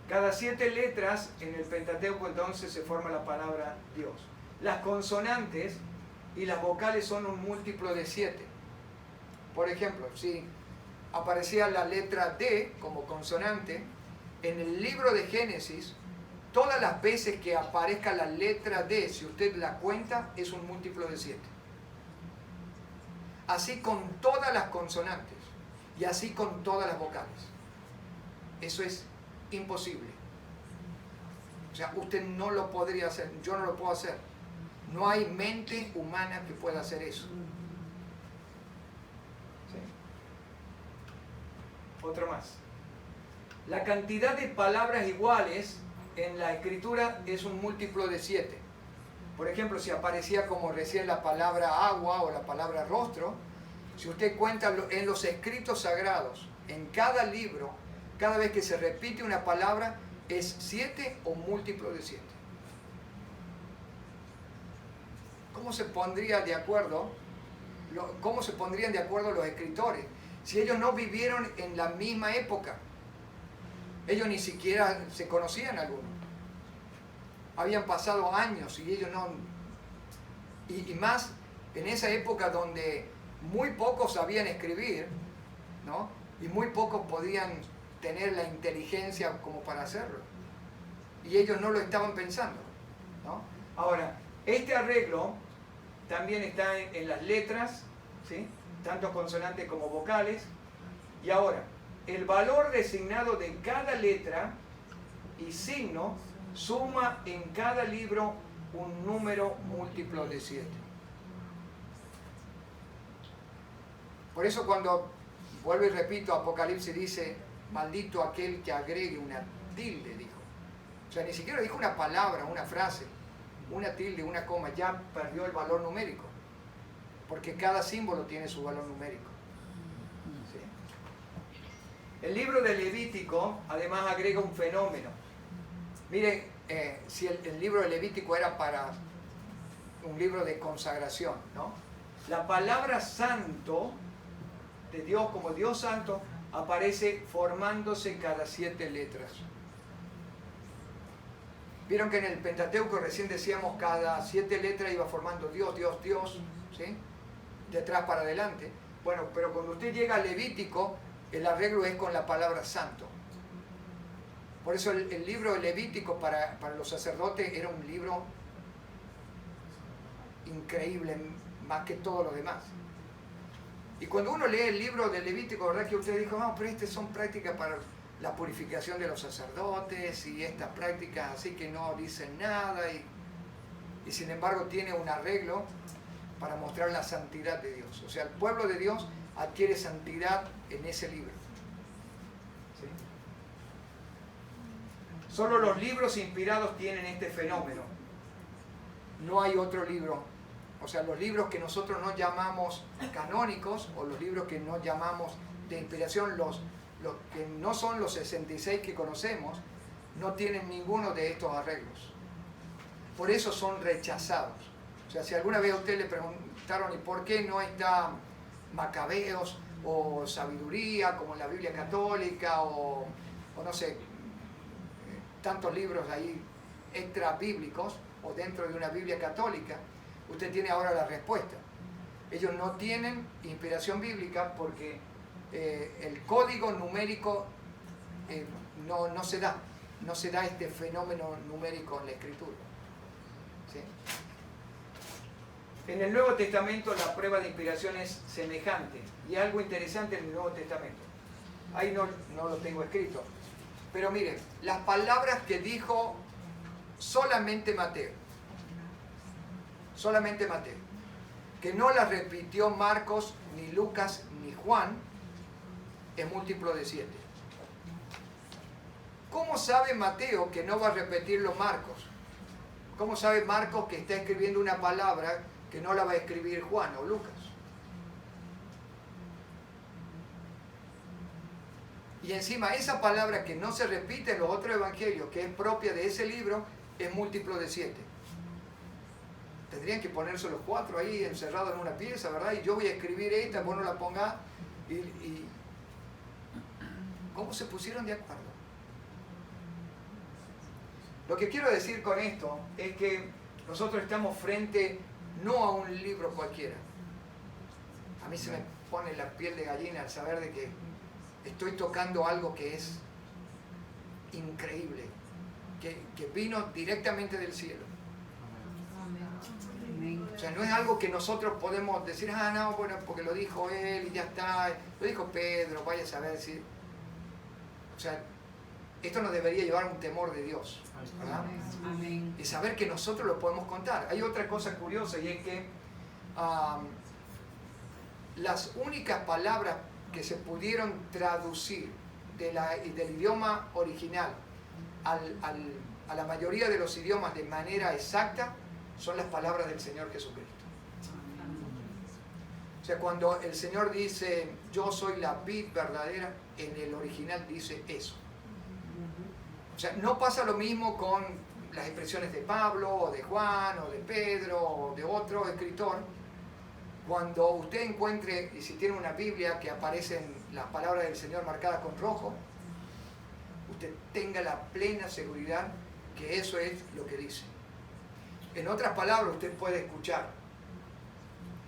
Speaker 1: Cada 7 letras en el Pentateuco entonces se forma la palabra Dios. Las consonantes y las vocales son un múltiplo de 7. Por ejemplo, si aparecía la letra D como consonante, en el libro de Génesis todas las veces que aparezca la letra D, si usted la cuenta, es un múltiplo de 7. Así con todas las consonantes y así con todas las vocales. Eso es imposible. O sea, usted no lo podría hacer, yo no lo puedo hacer. No hay mente humana que pueda hacer eso. ¿Sí? Otro más. La cantidad de palabras iguales en la escritura es un múltiplo de 7. Por ejemplo, si aparecía como recién la palabra agua o la palabra rostro, si usted cuenta en los escritos sagrados, en cada libro, cada vez que se repite una palabra, es 7 o múltiplo de 7. ¿Cómo se pondrían de acuerdo los escritores si ellos no vivieron en la misma época? Ellos ni siquiera se conocían algunos. Habían pasado años y ellos no... Y más en esa época donde muy pocos sabían escribir, ¿no? Y muy pocos podían tener la inteligencia como para hacerlo. Y ellos no lo estaban pensando, ¿no? Ahora, este arreglo también está en las letras, ¿sí? Tanto consonantes como vocales. Y ahora, el valor designado de cada letra y signo suma en cada libro un número múltiplo de 7. Por eso cuando, vuelvo y repito, Apocalipsis dice, maldito aquel que agregue una tilde, dijo. O sea, ni siquiera dijo una palabra, una frase, una tilde, una coma, ya perdió el valor numérico. Porque cada símbolo tiene su valor numérico. ¿Sí? El libro de Levítico, además, agrega un fenómeno. Miren, si el libro de Levítico era para un libro de consagración, ¿no? La palabra santo, de Dios como Dios santo, aparece formándose cada 7 letras. Vieron que en el Pentateuco recién decíamos cada 7 letras iba formando Dios, Dios, Dios, ¿sí? De atrás para adelante. Bueno, pero cuando usted llega a Levítico, el arreglo es con la palabra santo. Por eso el libro de Levítico para los sacerdotes era un libro increíble, más que todos los demás. Y cuando uno lee el libro de Levítico, ¿verdad que usted dijo, no, pero estas son prácticas para la purificación de los sacerdotes y estas prácticas así que no dicen nada y sin embargo tiene un arreglo para mostrar la santidad de Dios. O sea, el pueblo de Dios adquiere santidad en ese libro. ¿Sí? Solo los libros inspirados tienen este fenómeno. No hay otro libro. O sea, los libros que nosotros no llamamos canónicos o los libros que no llamamos de inspiración, los que no son los 66 que conocemos, no tienen ninguno de estos arreglos. Por eso son rechazados. O sea, si alguna vez a usted le preguntaron ¿y por qué no está Macabeos o Sabiduría como en la Biblia católica o no sé, tantos libros ahí extra bíblicos o dentro de una Biblia católica? Usted tiene ahora la respuesta. Ellos no tienen inspiración bíblica porque el código numérico no se da. No se da este fenómeno numérico en la Escritura. ¿Sí? En el Nuevo Testamento la prueba de inspiración es semejante. Y algo interesante en el Nuevo Testamento. Ahí no lo tengo escrito. Pero miren, las palabras que dijo solamente Mateo, que no las repitió Marcos, ni Lucas, ni Juan, es múltiplo de 7. ¿Cómo sabe Mateo que no va a repetirlo Marcos? ¿Cómo sabe Marcos que está escribiendo una palabra que no la va a escribir Juan o Lucas? Y encima esa palabra que no se repite en los otros evangelios, que es propia de ese libro, es múltiplo de 7. Tendrían que ponerse los 4 ahí encerrados en una pieza, ¿verdad? Y yo voy a escribir esta, vos no la pongas. Y ¿cómo se pusieron de acuerdo? Lo que quiero decir con esto es que nosotros estamos frente no a un libro cualquiera. A mí se me pone la piel de gallina al saber de que estoy tocando algo que es increíble. que vino directamente del cielo.
Speaker 2: Amén.
Speaker 1: O sea, no es algo que nosotros podemos decir, ah, no, bueno, porque lo dijo él y ya está, lo dijo Pedro, vaya a saber si... O sea, esto nos debería llevar a un temor de Dios, ¿verdad?
Speaker 3: Amén.
Speaker 1: Y saber que nosotros lo podemos contar. Hay otra cosa curiosa y es que las únicas palabras que se pudieron traducir del idioma original a la mayoría de los idiomas de manera exacta son las palabras del Señor Jesucristo. O sea, cuando el Señor dice, yo soy la vid verdadera, en el original dice eso. O sea, no pasa lo mismo con las expresiones de Pablo, o de Juan, o de Pedro, o de otro escritor. Cuando usted encuentre, y si tiene una Biblia que aparecen las palabras del Señor marcadas con rojo, usted tenga la plena seguridad que eso es lo que dice. En otras palabras, usted puede escuchar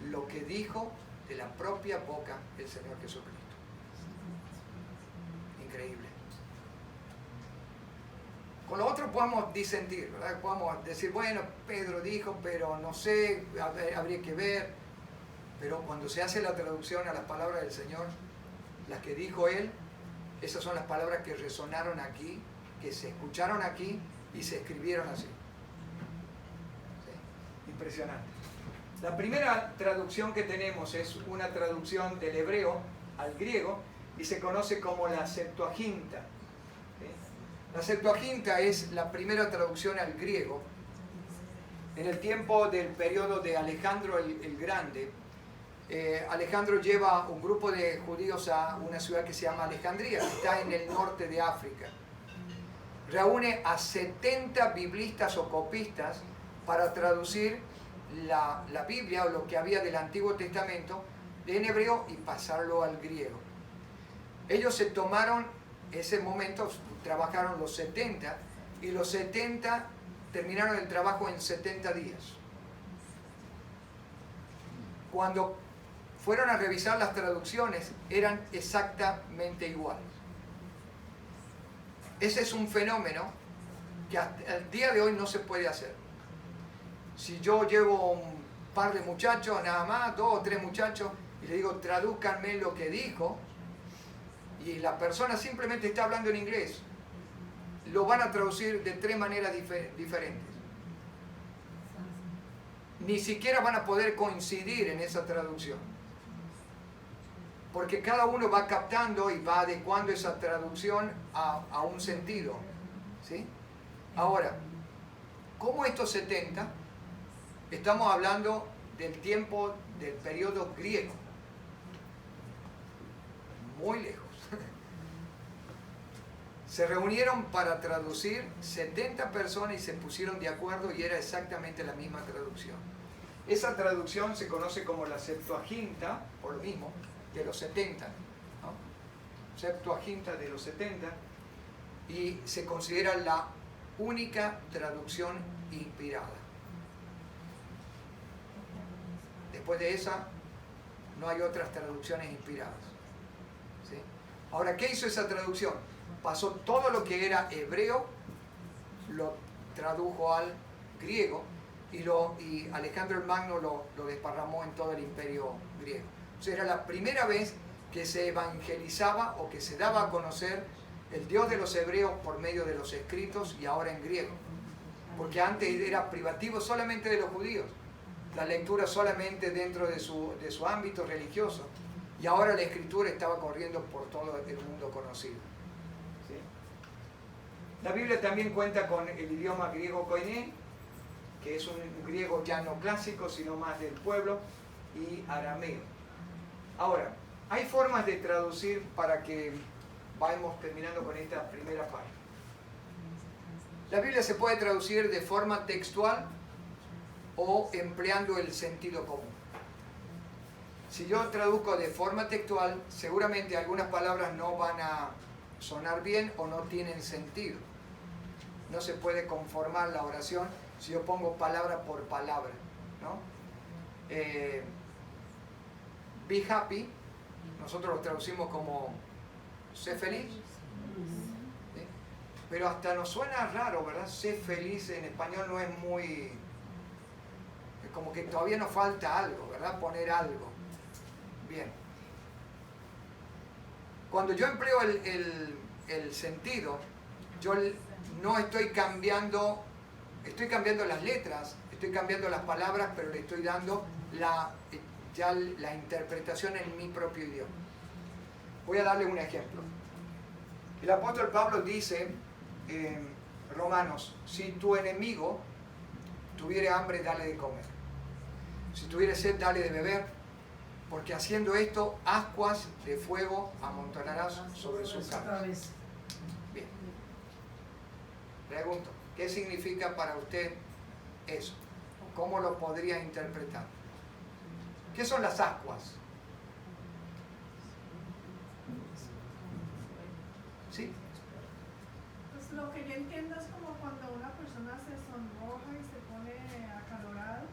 Speaker 1: lo que dijo de la propia boca el Señor Jesucristo. Increíble. Con lo otro podemos disentir, ¿verdad? Podemos decir, bueno, Pedro dijo, pero no sé, habría que ver. Pero cuando se hace la traducción a las palabras del Señor, las que dijo Él, esas son las palabras que resonaron aquí, que se escucharon aquí y se escribieron así. ¿Sí? Impresionante. La primera traducción que tenemos es una traducción del hebreo al griego y se conoce como la Septuaginta. ¿Sí? La Septuaginta es la primera traducción al griego. En el tiempo del periodo de Alejandro el Grande, Alejandro lleva un grupo de judíos a una ciudad que se llama Alejandría, que está en el norte de África. Reúne a 70 biblistas o copistas para traducir la Biblia o lo que había del Antiguo Testamento en hebreo y pasarlo al griego. Ellos se tomaron ese momento, trabajaron los 70 y los 70 terminaron el trabajo en 70 días. Cuando fueron a revisar las traducciones, eran exactamente iguales. Ese es un fenómeno que hasta el día de hoy no se puede hacer. Si yo llevo un par de muchachos, nada más, 2 o 3 muchachos, y le digo, tradúzcanme lo que dijo, y la persona simplemente está hablando en inglés, lo van a traducir de 3 maneras diferentes. Ni siquiera van a poder coincidir en esa traducción. Porque cada uno va captando y va adecuando esa traducción a un sentido. ¿Sí? Ahora, ¿cómo estos 70? Estamos hablando del tiempo del periodo griego. Muy lejos. Se reunieron para traducir 70 personas y se pusieron de acuerdo y era exactamente la misma traducción. Esa traducción se conoce como la Septuaginta, por lo mismo, de los 70, ¿no? Septuaginta de los 70, y se considera la única traducción inspirada. Después de esa, no hay otras traducciones inspiradas. ¿Sí? Ahora, ¿qué hizo esa traducción? Pasó todo lo que era hebreo, lo tradujo al griego, y Alejandro el Magno lo desparramó en todo el imperio griego. O sea, era la primera vez que se evangelizaba o que se daba a conocer el Dios de los hebreos por medio de los escritos y ahora en griego. Porque antes era privativo solamente de los judíos, la lectura solamente dentro de su ámbito religioso, y ahora la escritura estaba corriendo por todo el mundo conocido. ¿Sí? La Biblia también cuenta con el idioma griego koiné, que es un griego ya no clásico, sino más del pueblo, y arameo. Ahora, hay formas de traducir para que vayamos terminando con esta primera parte. La Biblia se puede traducir de forma textual o empleando el sentido común. Si yo traduzco de forma textual, seguramente algunas palabras no van a sonar bien o no tienen sentido. No se puede conformar la oración si yo pongo palabra por palabra, ¿no? Be happy, nosotros lo traducimos como sé feliz. ¿Sí? Pero hasta nos suena raro, ¿verdad? Sé feliz en español no es muy... como que todavía nos falta algo, ¿verdad? Poner algo. Bien. Cuando yo empleo el sentido, yo no estoy cambiando las letras, estoy cambiando las palabras, pero le estoy dando ya la interpretación en mi propio idioma. Voy a darle un ejemplo. El apóstol Pablo dice en Romanos, si tu enemigo tuviere hambre, dale de comer. Si tuviere sed, dale de beber, porque haciendo esto, ascuas de fuego amontonarás sobre su cabeza. Bien. Pregunto, ¿qué significa para usted eso? ¿Cómo lo podría interpretar? ¿Qué son las ascuas? ¿Sí?
Speaker 3: Pues lo que yo entiendo es como cuando una persona se sonroja y se pone acalorado,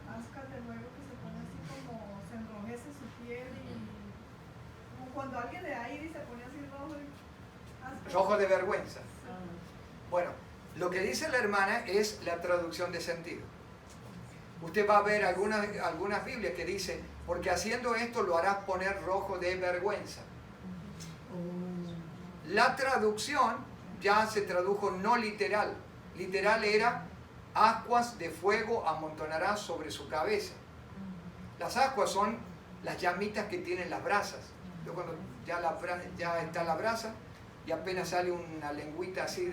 Speaker 3: ascas de fuego que se pone así como se enrojece su piel y como cuando alguien le da ira y se pone así rojo.
Speaker 1: Rojo de vergüenza. Bueno, lo que dice la hermana es la traducción de sentido. Usted va a ver algunas Biblias que dicen, porque haciendo esto lo harás poner rojo de vergüenza. La traducción ya se tradujo no literal. Literal era, ascuas de fuego amontonarás sobre su cabeza. Las ascuas son las llamitas que tienen las brasas. Yo cuando ya está la brasa y apenas sale una lengüita así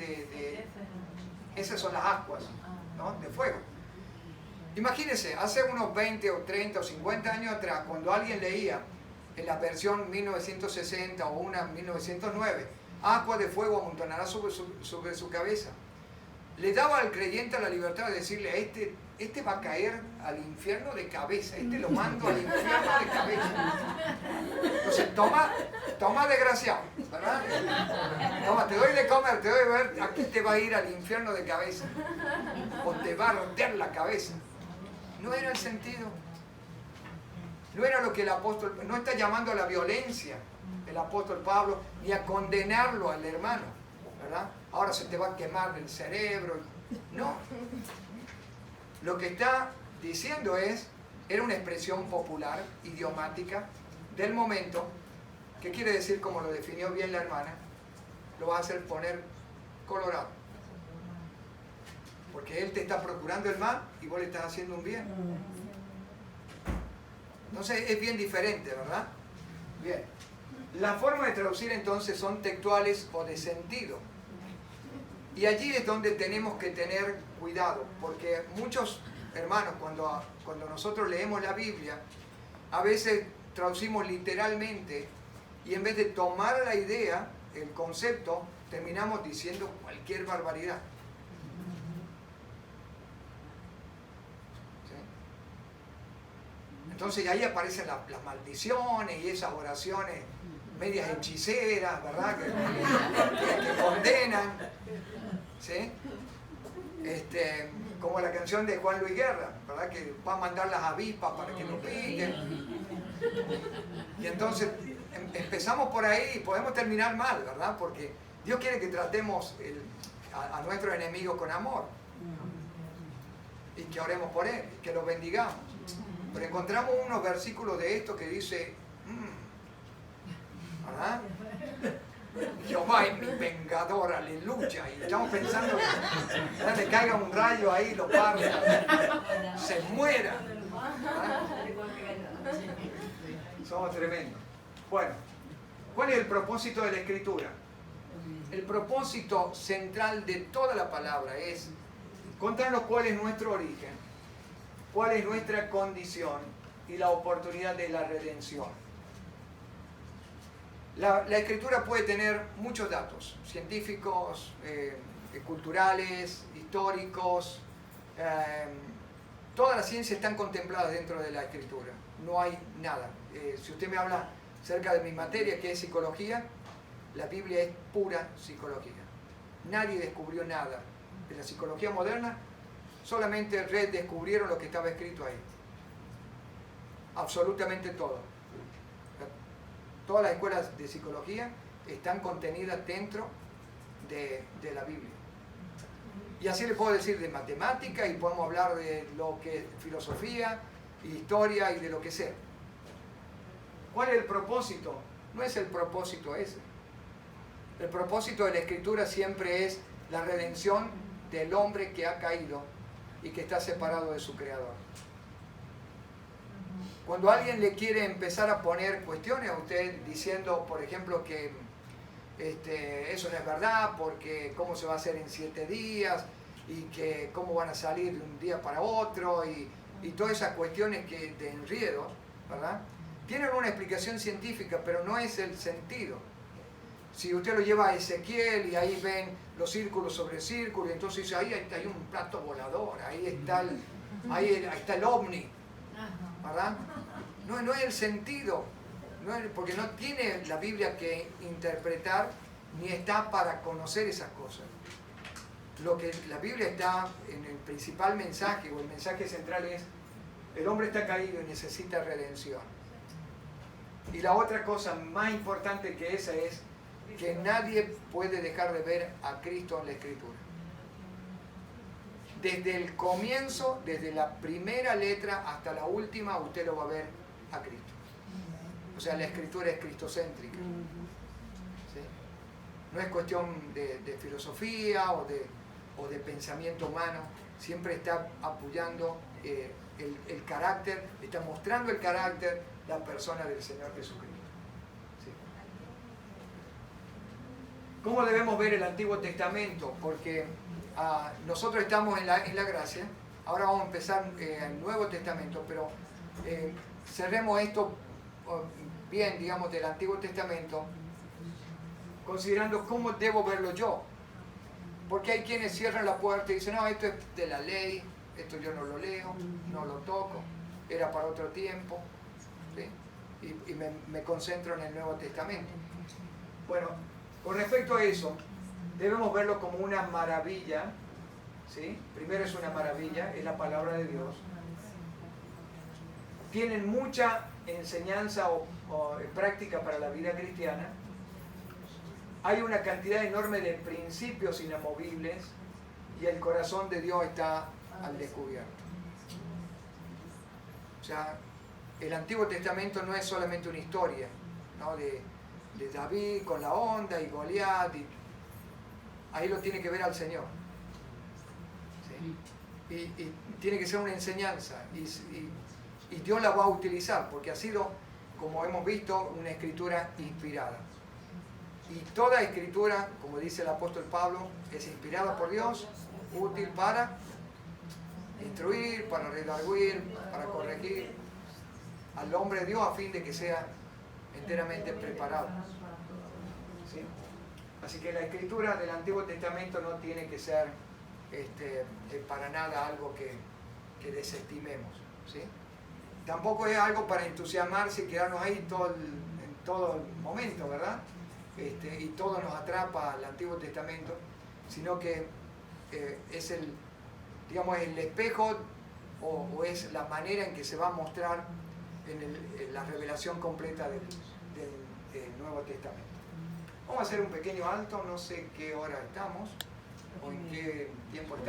Speaker 1: esas son las ascuas, ¿no? De fuego. Imagínense, hace unos 20 o 30 o 50 años atrás, cuando alguien leía en la versión 1960 o una 1909, agua de fuego amontonará sobre su cabeza, le daba al creyente la libertad de decirle, este va a caer al infierno de cabeza, lo mando al infierno de cabeza. Entonces, toma desgraciado, ¿verdad? Toma, te doy de comer, te doy de beber, aquí te va a ir al infierno de cabeza. O te va a romper la cabeza. No era el sentido. No era lo que el apóstol, no está llamando a la violencia el apóstol Pablo, ni a condenarlo al hermano, ¿verdad? Ahora se te va a quemar el cerebro. No. Lo que está diciendo era una expresión popular, idiomática, del momento, que quiere decir, como lo definió bien la hermana, lo va a hacer poner colorado. Porque él te está procurando el mal y vos le estás haciendo un bien. Entonces es bien diferente, ¿verdad? Bien. La forma de traducir entonces son textuales o de sentido. Y allí es donde tenemos que tener cuidado, porque muchos hermanos, cuando nosotros leemos la Biblia, a veces traducimos literalmente y en vez de tomar la idea, el concepto, terminamos diciendo cualquier barbaridad. ¿Sí? Entonces ahí aparecen las maldiciones y esas oraciones medias hechiceras, ¿verdad? Que condenan. ¿Sí? Como la canción de Juan Luis Guerra, ¿verdad? Que va a mandar las avispas para que lo piquen. Y entonces empezamos por ahí y podemos terminar mal, ¿verdad? Porque Dios quiere que tratemos a nuestros enemigos con amor. Y que oremos por él, y que los bendigamos. Pero encontramos unos versículos de esto que dice, ¿verdad? Jehová es mi vengador, aleluya. Y estamos pensando que le caiga un rayo ahí, lo parta, se muera. ¿Verdad? Somos tremendos. Bueno, ¿cuál es el propósito de la Escritura? El propósito central de toda la palabra es contarnos cuál es nuestro origen, cuál es nuestra condición y la oportunidad de la redención. La Escritura puede tener muchos datos, científicos, culturales, históricos. Todas las ciencias están contempladas dentro de la Escritura. No hay nada. Si usted me habla acerca de mi materia, que es psicología, la Biblia es pura psicología. Nadie descubrió nada de la psicología moderna, solamente redescubrieron lo que estaba escrito ahí. Absolutamente todo. Todas las escuelas de psicología están contenidas dentro de la Biblia. Y así le puedo decir de matemática y podemos hablar de lo que filosofía, historia y de lo que sea. ¿Cuál es el propósito? No es el propósito ese. El propósito de la Escritura siempre es la redención del hombre que ha caído y que está separado de su Creador. Cuando alguien le quiere empezar a poner cuestiones a usted diciendo, por ejemplo, que eso no es verdad, porque cómo se va a hacer en 7 días y que cómo van a salir de un día para otro y todas esas cuestiones de enredos, ¿verdad? Tienen una explicación científica, pero no es el sentido. Si usted lo lleva a Ezequiel y ahí ven los círculos sobre círculos, entonces dice, ahí hay un plato volador, ahí está el ovni, ¿verdad? No es el sentido, porque no tiene la Biblia que interpretar ni está para conocer esas cosas. Lo que la Biblia está en el principal mensaje o el mensaje central es el hombre está caído y necesita redención. Y la otra cosa más importante que esa es que nadie puede dejar de ver a Cristo en la Escritura. Desde el comienzo, desde la primera letra hasta la última, usted lo va a ver a Cristo. O sea, la Escritura es cristocéntrica. ¿Sí? No es cuestión de filosofía o de pensamiento humano. Siempre está apoyando el carácter, está mostrando el carácter, la persona del Señor Jesucristo. ¿Sí? ¿Cómo debemos ver el Antiguo Testamento? Porque nosotros estamos en la gracia, ahora vamos a empezar el Nuevo Testamento, pero cerremos esto bien, digamos, del Antiguo Testamento, considerando cómo debo verlo yo. Porque hay quienes cierran la puerta y dicen, no, esto es de la ley, esto yo no lo leo, no lo toco, era para otro tiempo, ¿sí? Y me concentro en el Nuevo Testamento. Bueno, con respecto a eso, debemos verlo como una maravilla, ¿sí? Primero es una maravilla, es la palabra de Dios. Tienen mucha enseñanza o práctica para la vida cristiana. Hay una cantidad enorme de principios inamovibles y el corazón de Dios está al descubierto. O sea, el Antiguo Testamento no es solamente una historia, ¿no? de David con la onda y Goliat. Ahí lo tiene que ver al Señor. ¿Sí? Y tiene que ser una enseñanza. Y Dios la va a utilizar porque ha sido, como hemos visto, una escritura inspirada. Y toda escritura, como dice el apóstol Pablo, es inspirada por Dios, útil para instruir, para redarguir, para corregir al hombre de Dios a fin de que sea enteramente preparado. ¿Sí? Así que la escritura del Antiguo Testamento no tiene que ser para nada algo que desestimemos. ¿Sí? Tampoco es algo para entusiasmarse y quedarnos ahí en todo el momento, ¿verdad? Y todo nos atrapa al Antiguo Testamento, sino que es el espejo o es la manera en que se va a mostrar en la revelación completa del Nuevo Testamento. Vamos a hacer un pequeño alto, no sé qué hora estamos o en qué tiempo estamos.